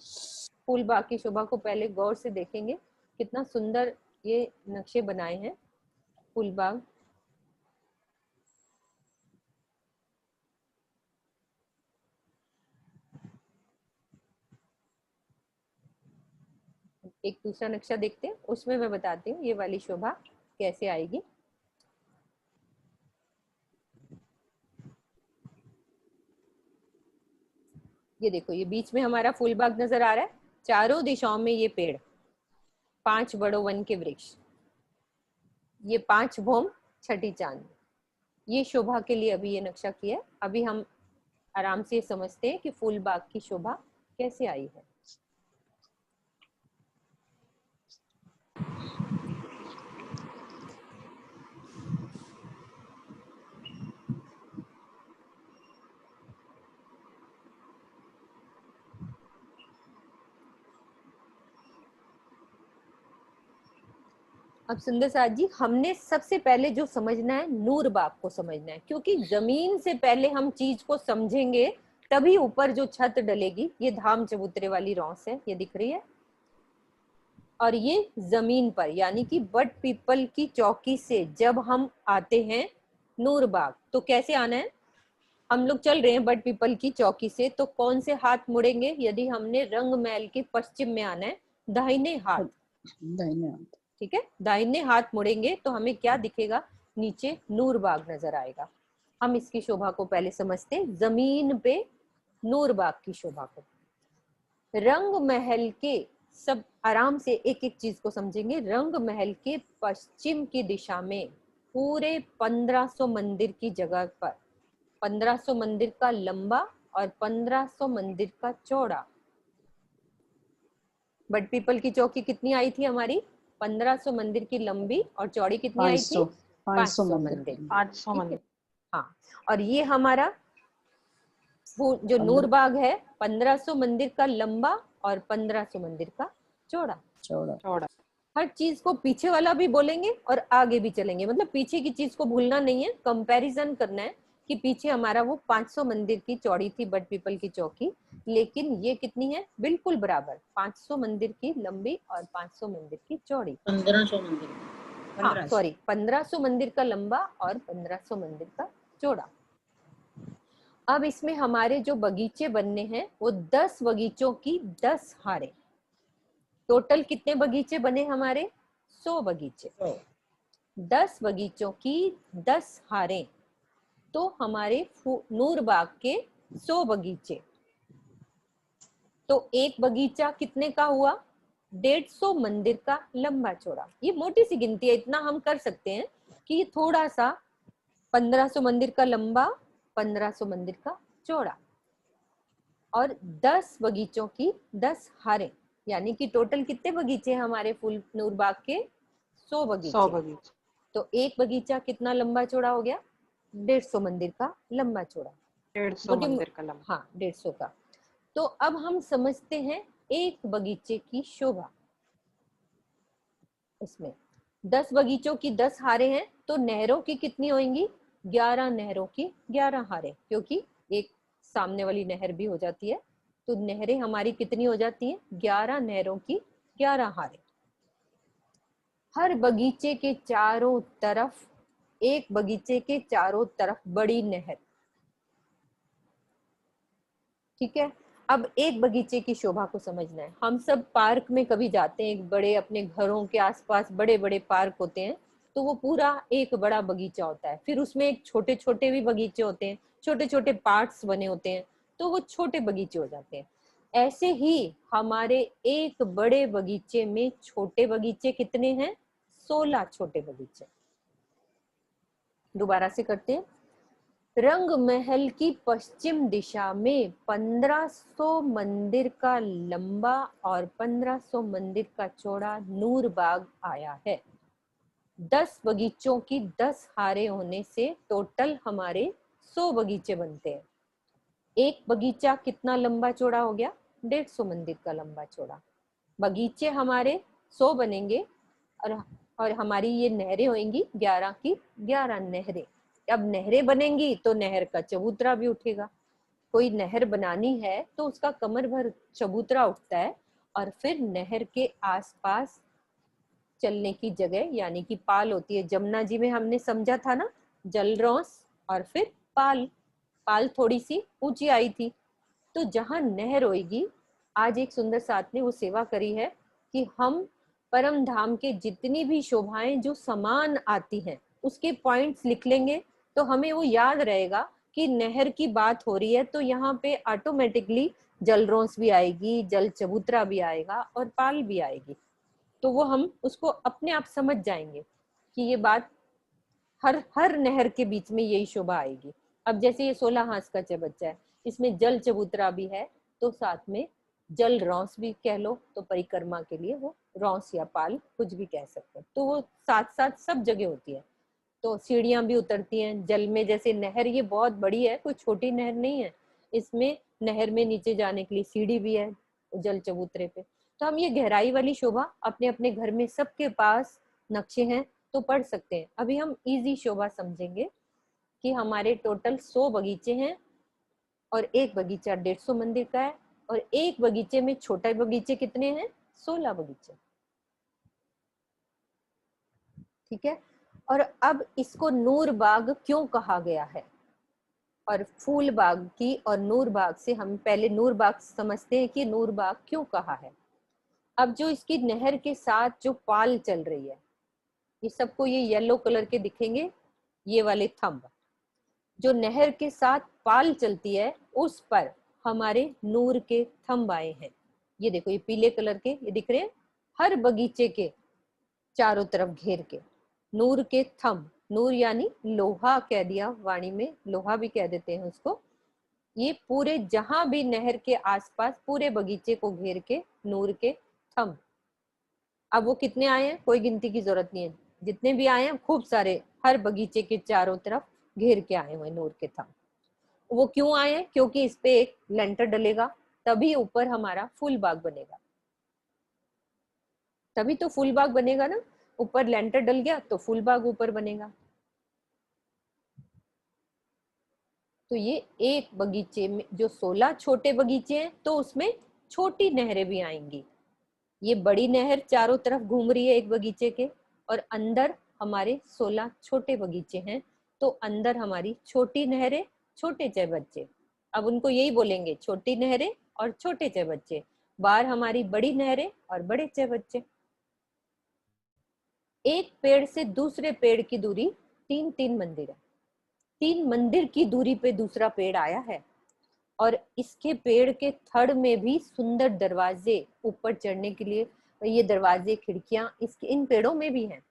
फूल बाग की शोभा को पहले गौर से देखेंगे, कितना सुंदर ये नक्शे बनाए हैं फूल बाग। एक दूसरा नक्शा देखते हैं, उसमें मैं बताती हूँ ये वाली शोभा कैसे आएगी। ये देखो, ये बीच में हमारा फूल बाग नजर आ रहा है, चारों दिशाओं में ये पेड़, 5 बड़ों वन के वृक्ष, ये 5 भौम छठी चांद, ये शोभा के लिए अभी ये नक्शा किया है। अभी हम आराम से समझते हैं कि फूल बाग की शोभा कैसे आई है। अब सुंदर साथ जी, हमने सबसे पहले जो समझना है नूर बाग को समझना है, क्योंकि जमीन से पहले हम चीज को समझेंगे तभी ऊपर जो छत डलेगी। ये धाम चबूतरे वाली रौस है, ये दिख रही है, और ये जमीन पर यानी कि बट पीपल की चौकी से जब हम आते हैं नूर बाग, तो कैसे आना है? हम लोग चल रहे हैं बट पीपल की चौकी से, तो कौन से हाथ मुड़ेंगे? यदि हमने रंग महल के पश्चिम में आना है, दाहिने हाथ, दाहिने हाथ, ठीक है, दाहिने हाथ मुड़ेंगे तो हमें क्या दिखेगा? नीचे नूर बाग नजर आएगा। हम इसकी शोभा को पहले समझते हैं, जमीन पे नूर बाग की शोभा को। रंग महल के, सब आराम से एक एक चीज को समझेंगे। रंग महल के पश्चिम की दिशा में पूरे 1500 मंदिर की जगह पर, 1500 मंदिर का लंबा और 1500 मंदिर का चौड़ा। बट पीपल की चौकी कितनी आई थी हमारी? 1500 मंदिर की लंबी, और चौड़ी कितनी आई थी? 500 मंदिर। 500 ठीक है, मंदिर। हाँ। और ये हमारा जो नूर बाग है, 1500 मंदिर का लंबा और 1500 मंदिर का चौड़ा। चौड़ा। हर चीज को पीछे वाला भी बोलेंगे और आगे भी चलेंगे, मतलब पीछे की चीज को भूलना नहीं है, कंपैरिजन करना है कि पीछे हमारा वो 500 मंदिर की चौड़ी थी बट पीपल की चौकी, लेकिन ये कितनी है? बिल्कुल बराबर, 500 मंदिर की लंबी और 500 मंदिर की चौड़ी। 1500 मंदिर। हाँ सॉरी, 1500 मंदिर का लंबा और 1500 मंदिर का चौड़ा। अब इसमें हमारे जो बगीचे बनने हैं वो 10 बगीचों की 10 हारें। टोटल कितने बगीचे बने हमारे? 100 बगीचे। 10 बगीचों की 10 हारें, तो हमारे नूर बाग के 100 बगीचे। तो एक बगीचा कितने का हुआ? 150 मंदिर का लंबा चौड़ा। ये मोटी सी गिनती है, इतना हम कर सकते हैं कि थोड़ा सा 1500 मंदिर का लंबा, 1500 मंदिर का चौड़ा, और 10 बगीचों की 10 हारें, यानी कि टोटल कितने बगीचे हैं हमारे फूल नूर बाग के? 100 बगीचे। तो एक बगीचा कितना लंबा चौड़ा हो गया? 150 मंदिर का लंबा चौड़ा। 150 मंदिर का लंबा। हाँ, 150 का। तो अब हम समझते हैं एक बगीचे की शोभा। इसमें 10 बगीचों की 10 हारें हैं, तो नहरों की कितनी होंगी? 11 नहरों की 11 हारें, क्योंकि एक सामने वाली नहर भी हो जाती है, तो नहरें हमारी कितनी हो जाती हैं? 11 नहरों की 11 हारें। हर बगीचे के चारों तरफ, एक बगीचे के चारों तरफ बड़ी नहर, ठीक है। अब एक बगीचे की शोभा को समझना है। हम सब पार्क में कभी जाते हैं, एक बड़े अपने घरों के आसपास बड़े बड़े पार्क होते हैं, तो वो पूरा एक बड़ा बगीचा होता है, फिर उसमें एक छोटे छोटे भी बगीचे होते हैं, छोटे छोटे पार्ट्स बने होते हैं, तो वो छोटे बगीचे हो जाते हैं। ऐसे ही हमारे एक बड़े बगीचे में छोटे बगीचे कितने हैं? 16 छोटे बगीचे। दोबारा से करते हैं। रंग महल की पश्चिम दिशा में 1500 मंदिर का लंबा और 1500 मंदिर का चौड़ा नूर बाग आया है। 10 बगीचों की 10 हारें होने से टोटल हमारे 100 बगीचे बनते हैं। एक बगीचा कितना लंबा चौड़ा हो गया? 150 मंदिर का लंबा चौड़ा। बगीचे हमारे 100 बनेंगे, और हमारी ये नहरें होंगी 11 की 11 नहरें। अब नहरें बनेंगी तो नहर का चबूतरा भी उठेगा। कोई नहर बनानी है तो उसका कमर भर चबूतरा उठता है, और फिर नहर के आसपास चलने की जगह यानी कि पाल होती है। जमुना जी में हमने समझा था ना, जलरौस और फिर पाल। पाल थोड़ी सी ऊंची आई थी, तो जहां नहर होगी, आज एक सुंदर साथ ने वो सेवा करी है, कि हम परम धाम के जितनी भी शोभाएं जो समान आती हैं उसके पॉइंट्स लिख लेंगे, तो हमें वो याद रहेगा कि नहर की बात हो रही है तो यहाँ पे ऑटोमेटिकली जलरोंस भी आएगी, जल चबूतरा भी आएगा और पाल भी आएगी। तो वो हम उसको अपने आप समझ जाएंगे कि ये बात हर हर नहर के बीच में यही शोभा आएगी। अब जैसे ये 16 हाथ का चबच्चा है, इसमें जल चबूतरा भी है, तो साथ में जल रौंस भी कह लो, तो परिक्रमा के लिए वो रौंस या पाल कुछ भी कह सकते हैं। तो वो साथ साथ सब जगह होती है। तो सीढ़ियां भी उतरती हैं जल में, जैसे नहर ये बहुत बड़ी है, कोई छोटी नहर नहीं है, इसमें नहर में नीचे जाने के लिए सीढ़ी भी है जल चबूतरे पे। तो हम ये गहराई वाली शोभा अपने अपने घर में सबके पास नक्शे हैं तो पढ़ सकते हैं। अभी हम इजी शोभा समझेंगे कि हमारे टोटल 100 बगीचे हैं और एक बगीचा 150 मंदिर का है, और एक बगीचे में छोटा बगीचे कितने हैं? 16 बगीचे। ठीक है। और अब इसको नूर बाग क्यों कहा गया है, और फूल बाग की और नूर बाग से हम पहले नूर बाग समझते हैं कि नूर बाग क्यों कहा है। अब जो इसकी नहर के साथ जो पाल चल रही है, ये सबको ये येलो कलर के दिखेंगे, ये वाले थंब जो नहर के साथ पाल चलती है उस पर हमारे नूर के थंब आए हैं। ये देखो, ये पीले कलर के ये दिख रहे हैं, हर बगीचे के चारों तरफ घेर के नूर के थंब, नूर यानी लोहा कह दिया, वाणी में लोहा भी कह देते हैं उसको। ये पूरे जहां भी नहर के आसपास पूरे बगीचे को घेर के नूर के थंब। अब वो कितने आए हैं कोई गिनती की जरूरत नहीं है, जितने भी आए हैं खूब सारे, हर बगीचे के चारों तरफ घेर के आए हुए नूर के थंब। वो क्यों आए हैं? क्योंकि इस पे एक लेंटर डलेगा, तभी ऊपर हमारा फूल बाग बनेगा। तभी तो फूल बाग बनेगा ना, ऊपर लेंटर डल गया तो फूल बाग ऊपर बनेगा। तो ये एक बगीचे में जो 16 छोटे बगीचे हैं, तो उसमें छोटी नहरें भी आएंगी। ये बड़ी नहर चारों तरफ घूम रही है एक बगीचे के, और अंदर हमारे 16 छोटे बगीचे हैं, तो अंदर हमारी छोटी नहरें, छोटे चबच्चे। अब उनको यही बोलेंगे, छोटी नहरें और छोटे चबच्चे। बाहर हमारी बड़ी नहरें और बड़े चबच्चे। एक पेड़ से दूसरे पेड़ की दूरी 3-3 मंदिर है। 3 मंदिर की दूरी पे दूसरा पेड़ आया है, और इसके पेड़ के थड़ में भी सुंदर दरवाजे ऊपर चढ़ने के लिए, ये दरवाजे खिड़कियां इसके इन पेड़ों में भी हैं।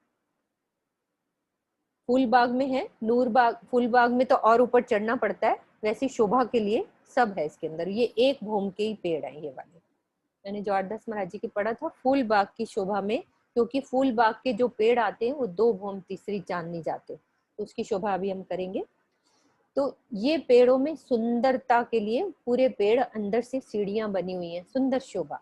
फूल बाग में है, नूर बाग, फूल बाग में तो और ऊपर चढ़ना पड़ता है, वैसी शोभा के लिए सब है इसके अंदर। ये एक भूम के ही पेड़ है ये वाले। मैंने जो 8-10 महाराज जी की पढ़ा था फूल बाग की शोभा में, क्योंकि फूल बाग के जो पेड़ आते हैं वो 2 भूम तीसरी चांदनी जाते, तो उसकी शोभा अभी हम करेंगे। तो ये पेड़ों में सुंदरता के लिए पूरे पेड़ अंदर से सीढ़ियां बनी हुई हैं, सुंदर शोभा।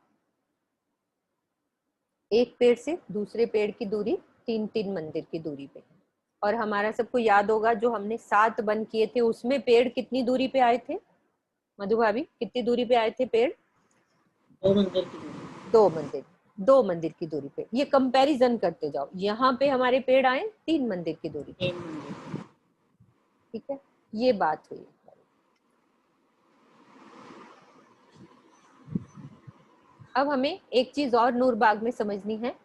एक पेड़ से दूसरे पेड़ की दूरी 3-3 मंदिर की दूरी पे है। और हमारा सबको याद होगा जो हमने 7 वन किए थे, उसमें पेड़ कितनी दूरी पे आए थे मधु भाभी? कितनी दूरी पे आए थे पेड़? 2 मंदिर की दूरी। 2 मंदिर की दूरी पे। ये कंपैरिजन करते जाओ, यहाँ पे हमारे पेड़ आए 3 मंदिर की दूरी पे। 3 मंदिर। ठीक है, ये बात हुई। अब हमें एक चीज और नूर बाग में समझनी है।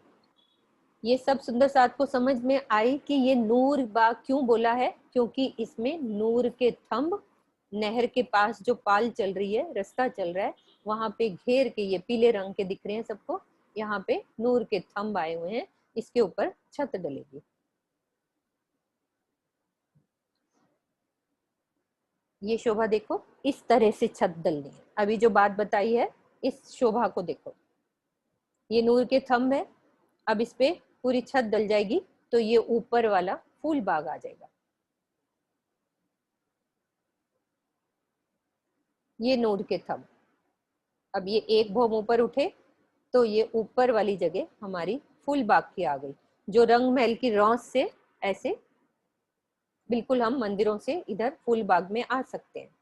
ये सब सुंदर साथ को समझ में आई कि ये नूर बाग क्यों बोला है, क्योंकि इसमें नूर के थंब, नहर के पास जो पाल चल रही है, रास्ता चल रहा है, वहां पे घेर के, ये पीले रंग के दिख रहे हैं सबको, यहाँ पे नूर के थंब आए हुए हैं, इसके ऊपर छत डलेगी। ये शोभा देखो, इस तरह से छत डलनी है। अभी जो बात बताई है इस शोभा को देखो, ये नूर के थंब है, अब इस पे पूरी छत डल जाएगी तो ये ऊपर वाला फूल बाग आ जाएगा। ये नूर के थंब, अब ये एक भौम ऊपर उठे तो ये ऊपर वाली जगह हमारी फूल बाग की आ गई, जो रंग महल की रौस से ऐसे बिल्कुल हम मंदिरों से इधर फूल बाग में आ सकते हैं।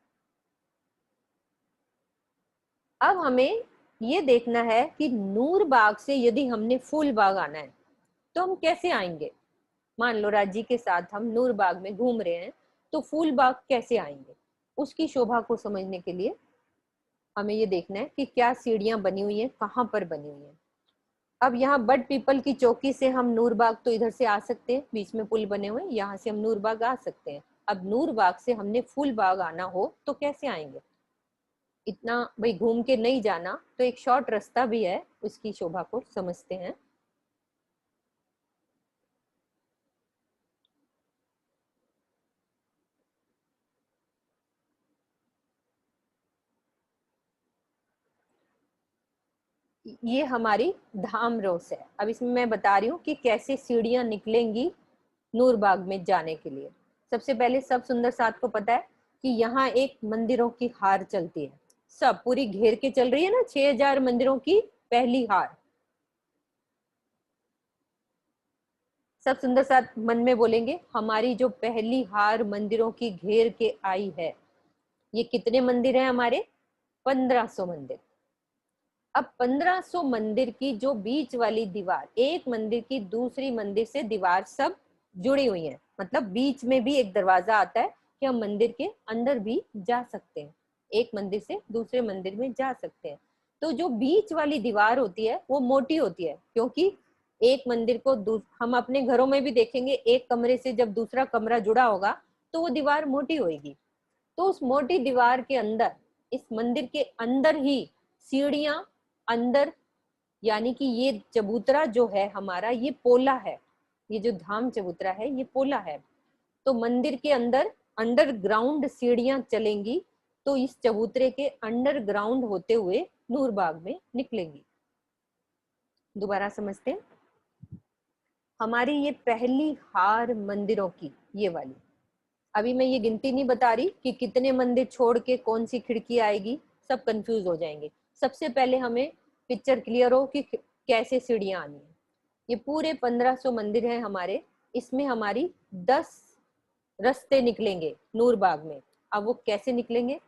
अब हमें ये देखना है कि नूर बाग से यदि हमने फूल बाग आना है तो हम कैसे आएंगे। मान लो राजी के साथ हम नूर बाग में घूम रहे हैं, तो फूल बाग कैसे आएंगे? उसकी शोभा को समझने के लिए हमें ये देखना है कि क्या सीढ़ियां बनी हुई हैं, कहाँ पर बनी हुई हैं। अब यहाँ बट पीपल की चौकी से हम नूरबाग तो इधर से आ सकते हैं, बीच में पुल बने हुए, यहाँ से हम नूरबाग आ सकते हैं। अब नूरबाग से हमने फूलबाग आना हो तो कैसे आएंगे? इतना भाई घूम के नहीं जाना, तो एक शॉर्ट रास्ता भी है, उसकी शोभा को समझते हैं। ये हमारी धाम रोस है। अब इसमें मैं बता रही हूँ कि कैसे सीढ़ियां निकलेंगी नूरबाग में जाने के लिए। सबसे पहले सब सुंदर साथ को पता है कि यहाँ एक मंदिरों की हार चलती है, सब पूरी घेर के चल रही है ना, 6000 मंदिरों की पहली हार। सब सुंदर साथ मन में बोलेंगे, हमारी जो पहली हार मंदिरों की घेर के आई है। ये कितने मंदिर हैं हमारे? 1500 मंदिर। अब 1500 मंदिर की जो बीच वाली दीवार, एक मंदिर की दूसरी मंदिर से दीवार सब जुड़ी हुई है, मतलब बीच में भी एक दरवाजा आता है कि हम मंदिर के अंदर भी जा सकते हैं, एक मंदिर से दूसरे मंदिर में जा सकते हैं। तो जो बीच वाली दीवार होती है वो मोटी होती है, क्योंकि एक मंदिर को हम अपने घरों में भी देखेंगे, एक कमरे से जब दूसरा कमरा जुड़ा होगा तो वो दीवार मोटी होगी। तो उस मोटी दीवार के अंदर, इस मंदिर के अंदर ही सीढ़ियां अंदर, यानी कि ये चबूतरा जो है हमारा, ये पोला है। ये जो धाम चबूतरा है ये पोला है। तो मंदिर के अंदर अंडरग्राउंड सीढ़ियां चलेंगी, तो इस चबूतरे के अंडरग्राउंड होते हुए नूरबाग में निकलेंगी। दोबारा समझते हैं। हमारी ये पहली हार मंदिरों की, ये वाली, अभी मैं ये गिनती नहीं बता रही कि कितने मंदिर छोड़ के कौन सी खिड़की आएगी, सब कंफ्यूज हो जाएंगे। सबसे पहले हमें पिक्चर क्लियर हो कि कैसे सीढ़ियां आनी है। ये पूरे 1500 मंदिर हैं हमारे, इसमें हमारी 10 रास्ते निकलेंगे नूरबाग में। अब वो कैसे निकलेंगे?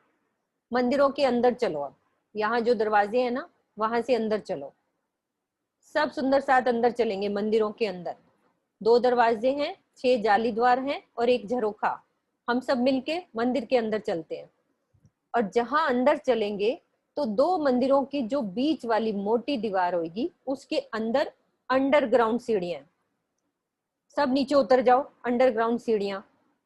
मंदिरों के अंदर चलो, अब यहाँ जो दरवाजे हैं ना, वहां से अंदर चलो। सब सुंदर साथ अंदर चलेंगे मंदिरों के अंदर। 2 दरवाजे हैं, 6 जाली द्वार हैं और एक झरोखा। हम सब मिलके मंदिर के अंदर चलते हैं, और जहां अंदर चलेंगे तो 2 मंदिरों की जो बीच वाली मोटी दीवार होगी उसके अंदर अंडरग्राउंड सीढ़ियां। सब नीचे उतर जाओ, अंडरग्राउंड सीढ़ियां।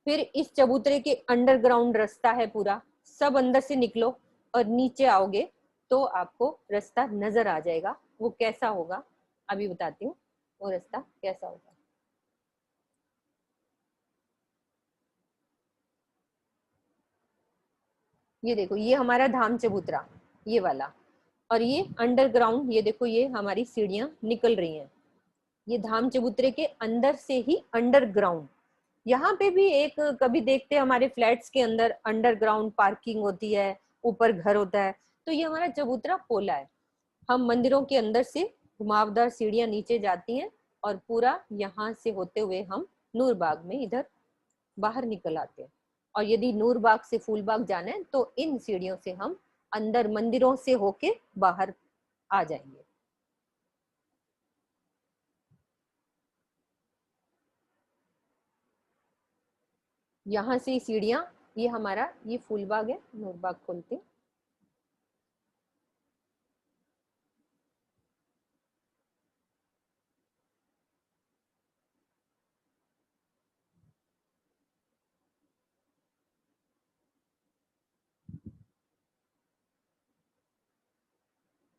फिर इस चबूतरे के अंडरग्राउंड रास्ता है पूरा, सब अंदर से निकलो और नीचे आओगे तो आपको रास्ता नजर आ जाएगा। वो कैसा होगा अभी बताती हूँ, वो रास्ता कैसा होगा। ये देखो, ये हमारा धाम चबूतरा, ये वाला, और ये अंडरग्राउंड, ये देखो ये हमारी सीढ़ियां निकल रही हैं। ये धाम चबूतरे के अंदर से ही अंडरग्राउंड। यहाँ पे भी एक, कभी देखते हैं हमारे फ्लैट्स के अंदर अंडरग्राउंड पार्किंग होती है, ऊपर घर होता है, तो ये हमारा चबूतरा पोला है। हम मंदिरों के अंदर से घुमावदार सीढ़ियां नीचे जाती हैं और पूरा यहाँ से होते हुए हम नूरबाग में इधर बाहर निकल आते हैं। और यदि नूरबाग से फूलबाग जाना है तो इन सीढ़ियों से हम अंदर मंदिरों से होके बाहर आ जाएंगे। यहाँ से सीढ़ियां, ये हमारा ये फूलबाग है, नूरबाग खोलते हैं।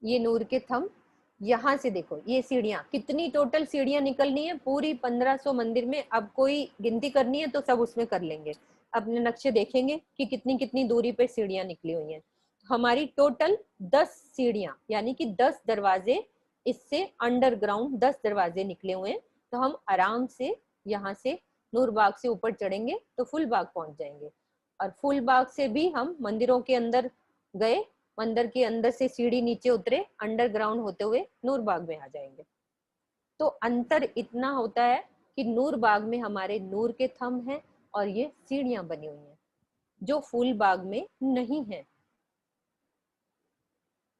ये नूर के थंब, यहाँ से देखो ये सीढ़ियां, कितनी टोटल सीढ़ियां निकलनी है पूरी 1500 मंदिर में। अब कोई गिनती करनी है तो सब उसमें कर लेंगे, अपने नक्शे देखेंगे कि कितनी कितनी दूरी पे सीढ़ियां निकली हुई हैं। हमारी टोटल 10 सीढ़ियां, यानी कि 10 दरवाजे, इससे अंडरग्राउंड 10 दरवाजे निकले हुए हैं। तो हम आराम से यहाँ से नूरबाग से ऊपर चढ़ेंगे तो फूलबाग पहुंच जाएंगे। और फूलबाग से भी हम मंदिरों के अंदर गए, मंदिर के अंदर से सीढ़ी नीचे उतरे, अंडरग्राउंड होते हुए नूरबाग में आ जाएंगे। तो अंतर इतना होता है कि नूरबाग में हमारे नूर के थंब हैं और ये सीढ़ियां बनी हुई हैं, जो फूलबाग में नहीं है।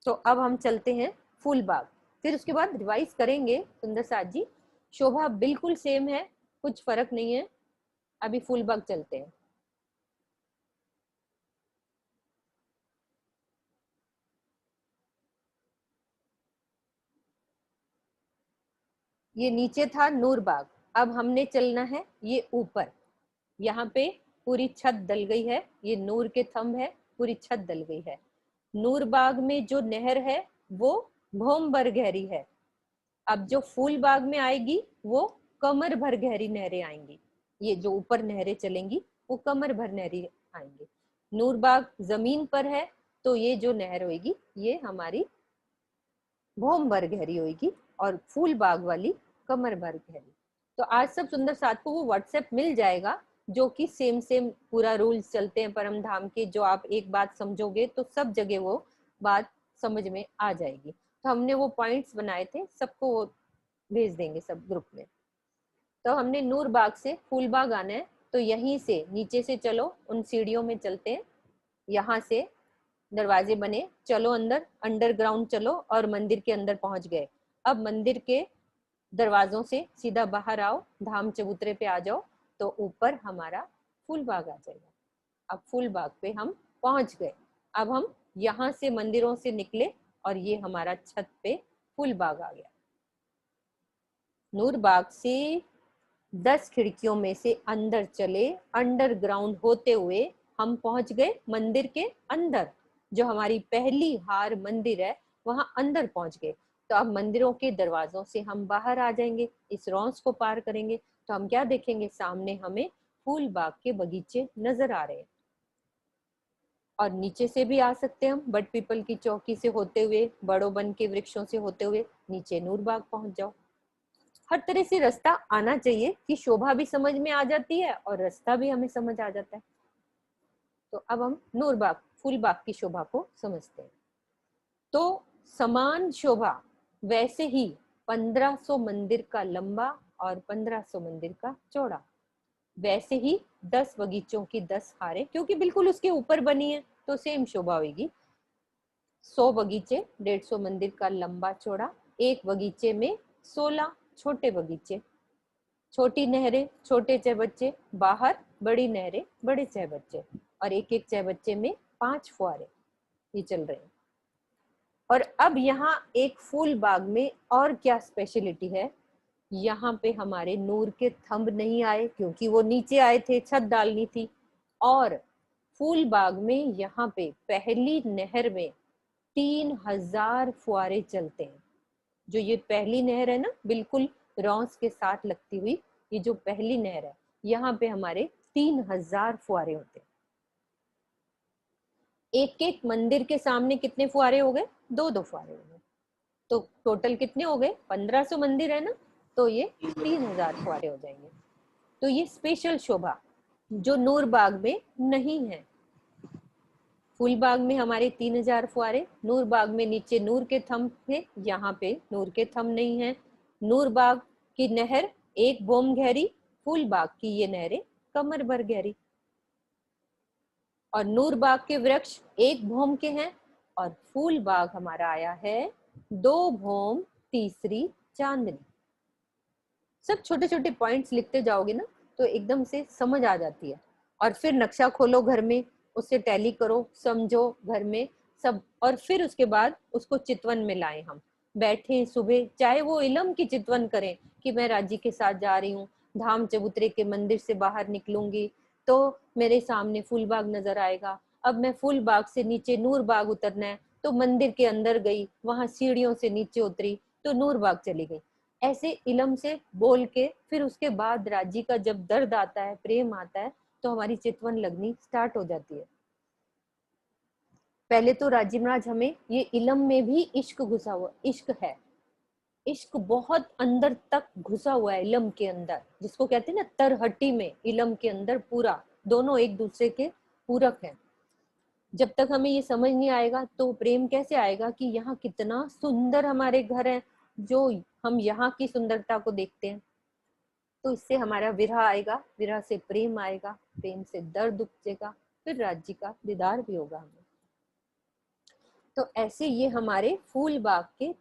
तो अब हम चलते हैं फूलबाग, फिर उसके बाद रिवाइज करेंगे सुंदर साथ जी। शोभा बिल्कुल सेम है, कुछ फर्क नहीं है। अभी फूलबाग चलते हैं। ये नीचे था नूरबाग, अब हमने चलना है ये ऊपर। यहाँ पे पूरी छत डल गई है, ये नूर के थंब है, पूरी छत डल गई है। नूरबाग में जो नहर है वो भौम भर गहरी है। अब जो फूलबाग में आएगी वो कमर भर गहरी नहरें आएंगी। ये जो ऊपर नहरें चलेंगी वो कमर भर नहरें आएंगी। नूरबाग जमीन पर है तो ये जो नहर होगी ये हमारी भौम भर गहरी होगी और फूलबाग वाली कमर भर गहरी। तो आज सब सुंदर साथ को वो व्हाट्सएप मिल जाएगा जो कि सेम सेम पूरा रूल्स चलते हैं परम धाम के, जो आप एक बात समझोगे तो सब जगह वो बात समझ में आ जाएगी। तो हमने वो पॉइंट्स बनाए थे, सबको वो भेज देंगे सब ग्रुप में। तो हमने नूरबाग से फूलबाग आना है, तो यहीं से नीचे से चलो, उन सीढ़ियों में चलते हैं, यहाँ से दरवाजे बने, चलो अंदर, अंडरग्राउंड चलो और मंदिर के अंदर पहुंच गए। अब मंदिर के दरवाजों से सीधा बाहर आओ, धाम चबूतरे पे आ जाओ तो ऊपर हमारा फूलबाग आ जाएगा। अब फूलबाग पे हम पहुंच गए। अब हम यहाँ से मंदिरों से निकले और ये हमारा छत पे फूलबाग आ गया। नूरबाग से 10 खिड़कियों में से अंदर चले, अंडरग्राउंड होते हुए हम पहुंच गए मंदिर के अंदर। जो हमारी पहली हार मंदिर है वहां अंदर पहुंच गए। तो अब मंदिरों के दरवाजों से हम बाहर आ जाएंगे, इस रॉन्स को पार करेंगे तो हम क्या देखेंगे, सामने हमें फूलबाग के बगीचे नजर आ रहे हैं। और नीचे से भी आ सकते हैं हम, बट पीपल की चौकी से होते हुए, बड़ों बन के वृक्षों से होते हुए नीचे नूरबाग पहुंच जाओ। हर तरह से रास्ता आना चाहिए कि शोभा भी समझ में आ जाती है और रास्ता भी हमें समझ आ जाता है। तो अब हम नूरबाग फूलबाग की शोभा को समझते हैं। तो समान शोभा वैसे ही 1500 मंदिर का लंबा और 1500 मंदिर का चौड़ा, वैसे ही 10 बगीचों की 10 हारें, क्योंकि बिल्कुल उसके ऊपर बनी है तो सेम शोभा होगी। 100 बगीचे, 150 मंदिर का लंबा चौड़ा, एक बगीचे में 16 छोटे बगीचे, छोटी नहरें छोटे चहबच्चे बाहर, बड़ी नहरें बड़े चहबच्चे, और एक एक चहबच्चे में 5 फुहारे ये चल रहे हैं। और अब यहाँ एक फूल बाग में और क्या स्पेशलिटी है, यहाँ पे हमारे नूर के थंब नहीं आए क्योंकि वो नीचे आए थे, छत डालनी थी। और फूल बाग में यहाँ पे पहली नहर में 3000 फुहारे चलते हैं। जो ये पहली नहर है ना, बिल्कुल रॉस के साथ लगती हुई, ये जो पहली नहर है, यहाँ पे हमारे 3000 फुहारे होते हैं। एक एक मंदिर के सामने कितने फुहारे हो गए, 2-2 फुहारे हो गए। तो टोटल कितने हो गए, 1500 मंदिर है ना, तो ये 3000 फुहारे हो जाएंगे। तो ये स्पेशल शोभा जो नूरबाग में नहीं है। फूलबाग में हमारे 3000 फुहारे, नूरबाग में नीचे नूर के थंब थे, यहाँ पे नूर के थंब नहीं है। नूरबाग की नहर एक बोम गहरी, फूलबाग की ये नहरें कमर भर गहरी। और नूरबाग के वृक्ष एक भौम के हैं और फूलबाग हमारा आया है 2 भौम तीसरी चांदनी। सब छोटे छोटे पॉइंट्स लिखते जाओगे ना तो एकदम से समझ आ जाती है। और फिर नक्शा खोलो घर में, उससे टैली करो, समझो घर में सब, और फिर उसके बाद उसको चितवन में लाएं। हम बैठे सुबह, चाहे वो इलम की चितवन करें कि मैं राजी के साथ जा रही हूँ, धाम चबूतरे के मंदिर से बाहर निकलूंगी तो मेरे सामने फूलबाग नजर आएगा। अब मैं फूलबाग से नीचे नूरबाग उतरना है तो मंदिर के अंदर गई, वहां सीढ़ियों से नीचे उतरी तो नूरबाग चली गई। ऐसे इलम से बोल के फिर उसके बाद राजी का जब दर्द आता है, प्रेम आता है, तो हमारी चितवन लगनी स्टार्ट हो जाती है। पहले तो राजी महाराज हमें ये इलम में भी इश्क घुसा हुआ, इश्क है, इश्क बहुत अंदर तक घुसा हुआ है इलम के अंदर, जिसको कहते हैं ना तरहट्टी में, इलम के अंदर पूरा दोनों एक दूसरे के पूरक हैं। जब तक हमें ये समझ नहीं आएगा तो प्रेम कैसे आएगा कि यहाँ कितना सुंदर हमारे घर है, जो हम यहाँ की सुंदरता को देखते हैं। तो इससे हमारा विरह आएगा, विरह से प्रेम आएगा, प्रेम से दर्द उपजेगा, फिर राज्य का दीदार भी होगा हमें। तो ऐसे ये हमारे फूल बाग के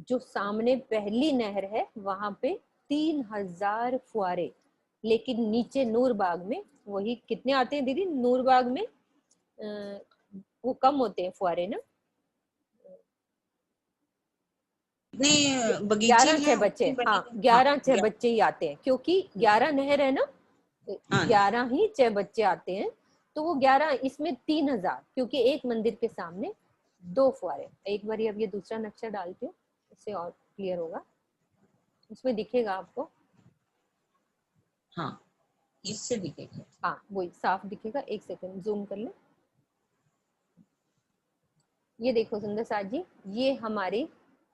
जो सामने पहली नहर है वहां पे 3000 फुहारे, लेकिन नीचे नूरबाग में वही कितने आते हैं दीदी, नूरबाग में वो कम होते हैं फुहारे ना, कितने बगीचे 11 हैं? बच्चे, हाँ हाँ 11 बच्चे ही आते हैं, क्योंकि 11 नहर है ना, हाँ 11 ही 6 बच्चे आते हैं, तो वो 11, इसमें 3000, क्योंकि एक मंदिर के सामने 2 फुहारे। एक बार अब ये दूसरा नक्शा डालती हूँ, इससे और क्लियर होगा, उसमें दिखेगा आपको। हाँ इससे दिखेगा। हाँ वही साफ दिखेगा, एक सेकंड जूम कर ले। ये देखो सुंदर साथ जी, ये हमारे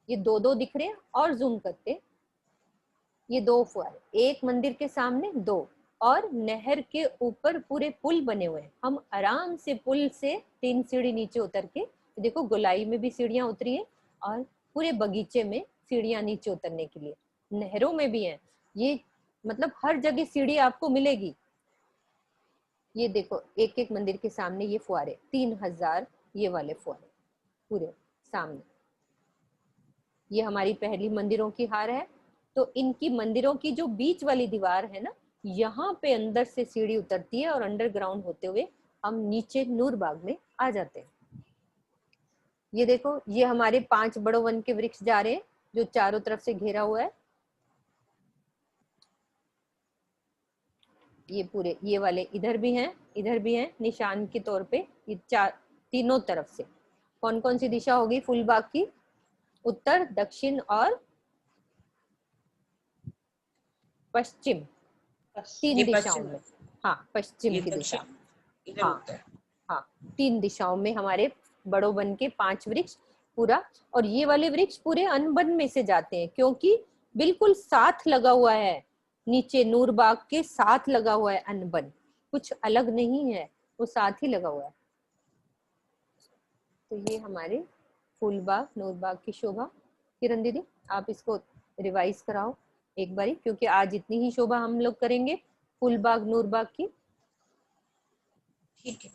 ये 2 दिख रहे हैं, और जूम करते, ये 2 फुहारे एक मंदिर के सामने 2, और नहर के ऊपर पूरे पुल बने हुए हैं। हम आराम से पुल से 3 सीढ़ी नीचे उतर के, देखो गोलाई में भी सीढ़ियां उतरी हैं, और पूरे बगीचे में सीढ़ियां नीचे उतरने के लिए, नहरों में भी हैं। ये मतलब हर जगह सीढ़ी आपको मिलेगी। ये देखो एक एक मंदिर के सामने ये फुहारे, 3000 ये वाले फुहारे पूरे सामने। ये हमारी पहली मंदिरों की हार है। तो इनकी मंदिरों की जो बीच वाली दीवार है ना, यहाँ पे अंदर से सीढ़ी उतरती है, और अंडरग्राउंड होते हुए हम नीचे नूरबाग में आ जाते हैं। ये देखो ये हमारे 5 बड़ो वन के वृक्ष जा रहे हैं, जो चारों तरफ से घेरा हुआ है। ये पूरे ये वाले इधर भी हैं निशान के तौर पे। ये तीनों तरफ से कौन कौन सी दिशा होगी फूलबाग की? उत्तर, दक्षिण और पश्चिम, 3 दिशाओं में। हाँ पश्चिम की दिशा, इधर हाँ उत्तर। हाँ 3 दिशाओं में हमारे बड़ो वन के 5 वृक्ष पूरा। और ये वाले वृक्ष पूरे अनबन में से जाते हैं, क्योंकि बिल्कुल साथ लगा हुआ है, नीचे नूरबाग के साथ लगा हुआ है अनबन, कुछ अलग नहीं है, वो साथ ही लगा हुआ है। तो ये हमारे फूलबाग नूरबाग की शोभा। किरण दीदी आप इसको रिवाइज कराओ एक बारी, क्योंकि आज इतनी ही शोभा हम लोग करेंगे फूलबाग नूरबाग की। ठीक है,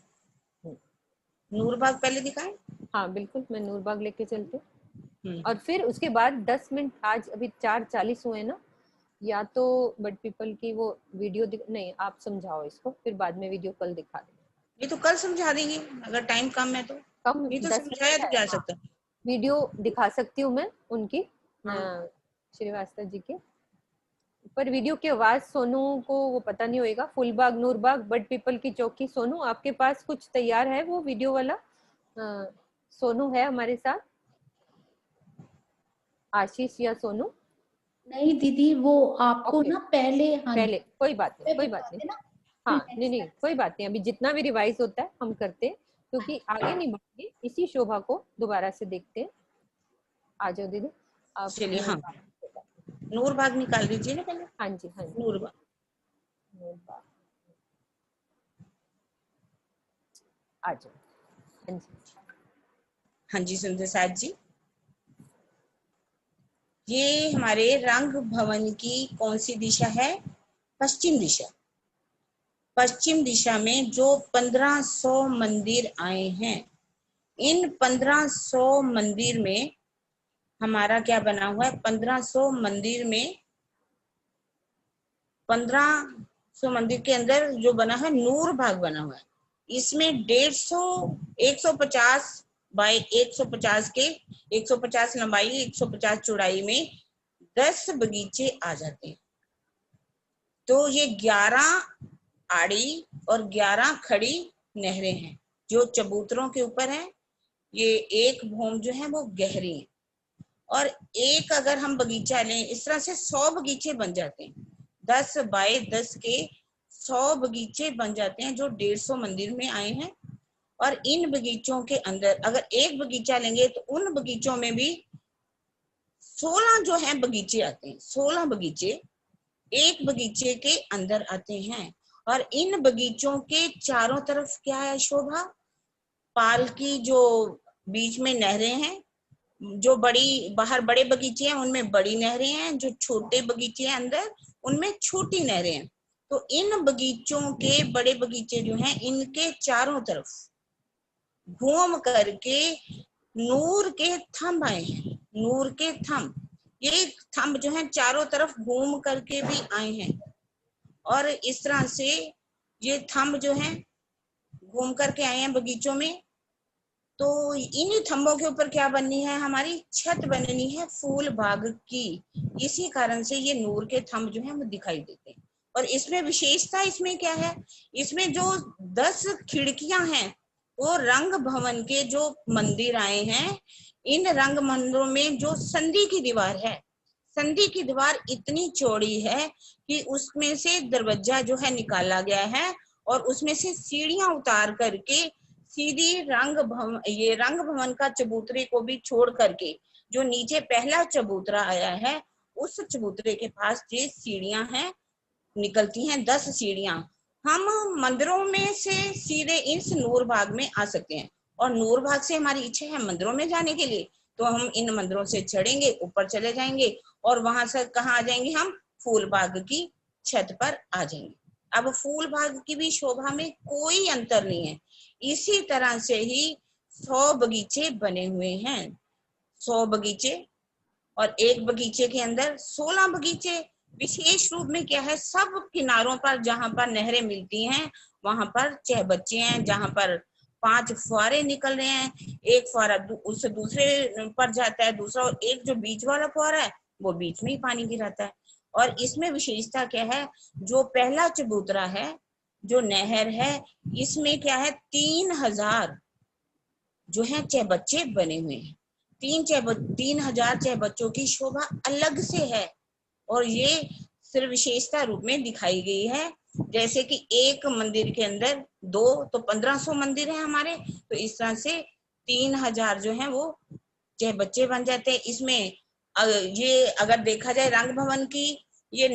नूरबाग पहले दिखाएं। हाँ बिल्कुल, मैं नूरबाग लेके चलती हूँ, और फिर उसके बाद 10 मिनट, आज अभी 4:40 हुए ना, या तो बट पीपल की वो वीडियो नहीं, आप समझाओ इसको, फिर बाद में वीडियो कल दिखा दें। ये तो कल समझा देंगे, अगर टाइम कम है तो। कम ये तो 10 समझाया मिनट तो है, जा हाँ सकता। वीडियो दिखा सकती हूँ मैं उनकी, हाँ। श्रीवास्तव जी के, पर वीडियो की आवाज सोनू को वो पता नहीं होएगा। फूलबाग नूरबाग बट पीपल की चौकी, सोनू आपके पास कुछ तैयार है वो वीडियो वाला? सोनू है हमारे साथ, आशीष या सोनू? नहीं दीदी, वो आपको ओके ना पहले, हाँ पहले कोई बात नहीं, मैं कोई बात बता नहीं। देना, फिर हाँ नहीं नेक्स्ट नहीं कोई बात नहीं, अभी जितना भी रिवाइज होता है हम करते हैं, क्योंकि आगे नहीं बढ़ेंगे, इसी शोभा को दोबारा से देखते हैं। आ जाओ दीदी आप चलिए हाँ, नूरबाग। नूरबाग निकाल दीजिए ना पहले। हाँ जी हाँ जी, नूरबाग, नूरबाग आ जाओ। हाँ जी हाँ जी सुंदर साथ जी, ये हमारे रंग भवन की कौन सी दिशा है? पश्चिम दिशा। पश्चिम दिशा में जो 1500 मंदिर आए हैं, इन 1500 मंदिर में हमारा क्या बना हुआ है? 1500 मंदिर में 1500 मंदिर के अंदर जो बना है नूर भाग बना हुआ है। इसमें 150 150 बाय 150 के 150 लंबाई 150 चौड़ाई में 10 बगीचे आ जाते हैं। तो ये 11 आड़ी और 11 खड़ी नहरें हैं जो चबूतरों के ऊपर है। ये एक भूम जो है वो गहरी है, और एक अगर हम बगीचा लें, इस तरह से 100 बगीचे बन जाते हैं। 10 बाय 10 के 100 बगीचे बन जाते हैं जो 150 मंदिर में आए हैं। और इन बगीचों के अंदर अगर एक बगीचा लेंगे तो उन बगीचों में भी 16 जो है बगीचे आते हैं। 16 बगीचे एक बगीचे के अंदर आते हैं। और इन बगीचों के चारों तरफ क्या है शोभा? पाल की जो बीच में नहरें हैं, जो बड़ी बाहर बड़े बगीचे हैं उनमें बड़ी नहरें हैं, जो छोटे बगीचे हैं अंदर उनमें छोटी नहरें हैं। तो इन बगीचों के बड़े बगीचे जो हैं इनके चारों तरफ घूम करके नूर के थंब आए हैं। नूर के थंब, ये थंब जो है चारों तरफ घूम करके भी आए हैं। और इस तरह से ये थंब जो है घूम करके आए हैं बगीचों में। तो इन थंबों के ऊपर क्या बननी है, हमारी छत बननी है फूल बाग की। इसी कारण से ये नूर के थंब जो है वो दिखाई देते हैं। और इसमें विशेषता इसमें क्या है, इसमें जो 10 खिड़कियां हैं वो रंग भवन के जो मंदिर आए हैं, इन रंग मंदिरों में जो संधि की दीवार है, संधि की दीवार इतनी चौड़ी है कि उसमें से दरवाजा जो है निकाला गया है और उसमें से सीढ़ियां उतार करके सीधी ये रंग भवन का चबूतरे को भी छोड़ करके जो नीचे पहला चबूतरा आया है, उस चबूतरे के पास ये सीढ़ियां हैं, निकलती हैं 10 सीढ़ियां। हम मंदिरों में से सीधे इस नूर बाग में आ सकते हैं, और नूर बाग से हमारी इच्छा है मंदिरों में जाने के लिए, तो हम इन मंदिरों से चढ़ेंगे, ऊपर चले जाएंगे और वहां से कहाँ आ जाएंगे, हम फूल बाग की छत पर आ जाएंगे। अब फूल बाग की भी शोभा में कोई अंतर नहीं है। इसी तरह से ही 100 बगीचे बने हुए हैं, 100 बगीचे, और एक बगीचे के अंदर 16 बगीचे। विशेष रूप में क्या है, सब किनारों पर जहां पर नहरें मिलती हैं वहां पर चहबच्चे हैं, जहां पर 5 फुहारे निकल रहे हैं, एक फुहारा उससे दूसरे पर जाता है, दूसरा, और एक जो बीच वाला फुहारा है वो बीच में ही पानी गिराता है। और इसमें विशेषता क्या है, जो पहला चबूतरा है, जो नहर है, इसमें क्या है, 3000 जो है चहबच्चे बने हुए हैं। 3000 चहबच्चों की शोभा अलग से है, और ये सिर्फ विशेषता रूप में दिखाई गई है। जैसे कि एक मंदिर के अंदर 2 तो 1500 मंदिर हैं हमारे, तो इस तरह से 3000 जो है वो चहबच्चे बन जाते हैं। इसमें ये अगर देखा जाए रंग भवन की, ये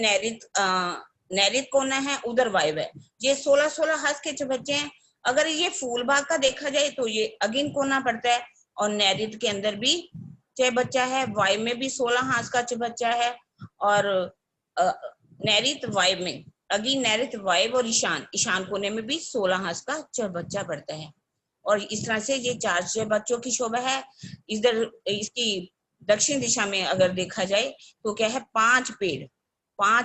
नैऋत कोना है, उधर वायव्य है, ये 16-16 हाथ के चहबच्चे हैं। अगर ये फूल बाग का देखा जाए तो ये अगिन कोना पड़ता है, और नैऋत के अंदर भी चहबच्चा है, वायव्य में भी 16 हाथ का चहबच्चा है, और नैऋत वायव्य में, अगिन नैऋत वायव्य और ईशान कोने में भी 16 हाथ का चहबच्चा पड़ता है। और इस तरह से ये 4 चहबच्चों की शोभा है। इधर इसकी दक्षिण दिशा में अगर देखा जाए तो क्या है, 5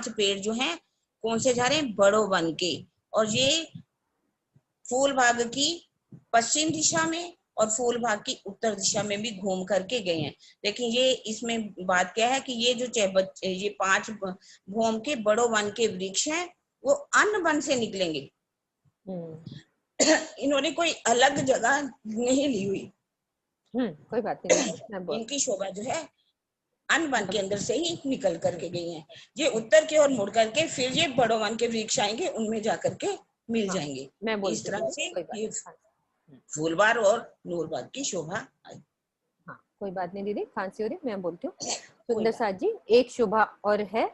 पेड़ जो हैं कौन से जा रहे हैं, बड़ो वन के, और ये फूल बाग की पश्चिम दिशा में और फूल बाग की उत्तर दिशा में भी घूम करके गए हैं। लेकिन ये इसमें बात क्या है कि ये जो ये 5 भूम के बड़ो वन के वृक्ष हैं वो अन्य वन से निकलेंगे। इन्होंने कोई अलग जगह नहीं ली हुई। कोई बात नहीं। इनकी शोभा जो है अन्न वन के अंदर से ही निकल करके गई है। ये उत्तर की ओर मुड़ करके फिर ये बड़ो वन के वृक्ष आएंगे, उनमें जाकर के मिल जाएंगे। मैं बोलती इस तरह से ये हाँ। फूलबाग और नूरबाग की शोभा आई। हाँ, कोई बात नहीं दीदी, खांसी हो रही, मैं बोलती हूँ। सुंदर साथ जी, एक शोभा और है,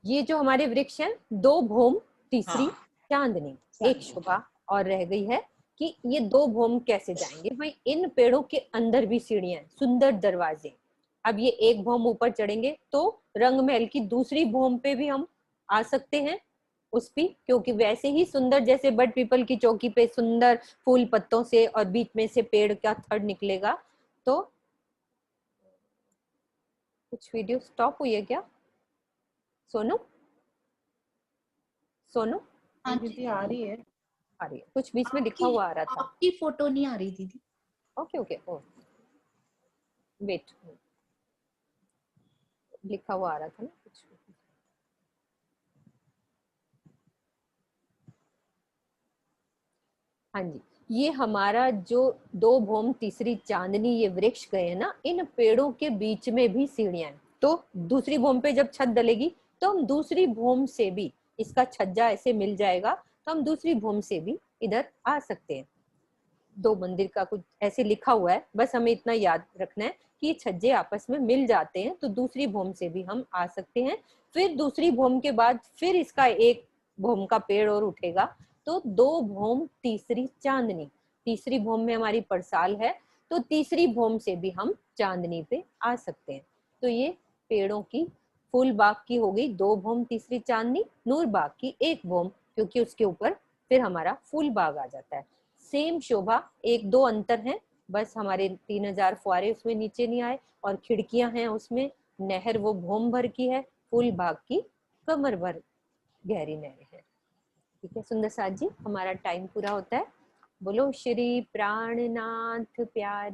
ये जो हमारे वृक्ष हैं, 2 भूम तीसरी चांदनी, एक शोभा और रह गई है कि ये 2 भूम कैसे जाएंगे भाई। इन पेड़ों के अंदर भी सीढ़ियां, सुंदर दरवाजे। अब ये एक भूम ऊपर चढ़ेंगे तो रंग महल की दूसरी भूम पे भी हम आ सकते हैं उस पे, क्योंकि वैसे ही सुंदर जैसे बट पीपल की चौकी पे सुंदर फूल पत्तों से और बीच में से पेड़ का थड़ निकलेगा। तो कुछ वीडियो स्टॉप हुई है क्या सोनू? हाँ दीदी आ रही है कुछ बीच में लिखा हुआ आ रहा था। आपकी फोटो नहीं आ रही दीदी। ओके वेट, लिखा हुआ आ रहा था ना कुछ। हाँ जी, ये हमारा जो 2 भूम तीसरी चांदनी ये वृक्ष गए हैं ना, इन पेड़ों के बीच में भी सीढ़ियां हैं। तो दूसरी भूम पे जब छत डलेगी तो हम दूसरी भूम से भी, इसका छज्जा ऐसे मिल जाएगा तो हम दूसरी भूम से भी इधर आ सकते हैं। 2 मंदिर का कुछ ऐसे लिखा हुआ है, बस हमें इतना याद रखना है कि ये छज्जे आपस में मिल जाते हैं, तो दूसरी भूम से भी हम आ सकते हैं। फिर दूसरी भूम के बाद फिर इसका एक भूम का पेड़ और उठेगा, तो 2 भूम तीसरी चांदनी, तीसरी भूम में हमारी परसाल है, तो तीसरी भूम से भी हम चांदनी पे आ सकते हैं। तो ये पेड़ों की फूल बाग की हो गई 2 भूम तीसरी चांदनी, नूर बाग की 1 भूम, क्योंकि उसके ऊपर फिर हमारा फूल बाग आ जाता है। सेम शोभा, 1-2 अंतर है बस, हमारे 3000 फुहारे उसमें नीचे नहीं आए, और खिड़कियां हैं उसमें, नहर वो भूम भर की है, फूल बाग की कमर भर गहरी नहर है। ठीक है सुंदर साथ जी, हमारा टाइम पूरा होता है। बोलो श्री प्राणनाथ प्यारे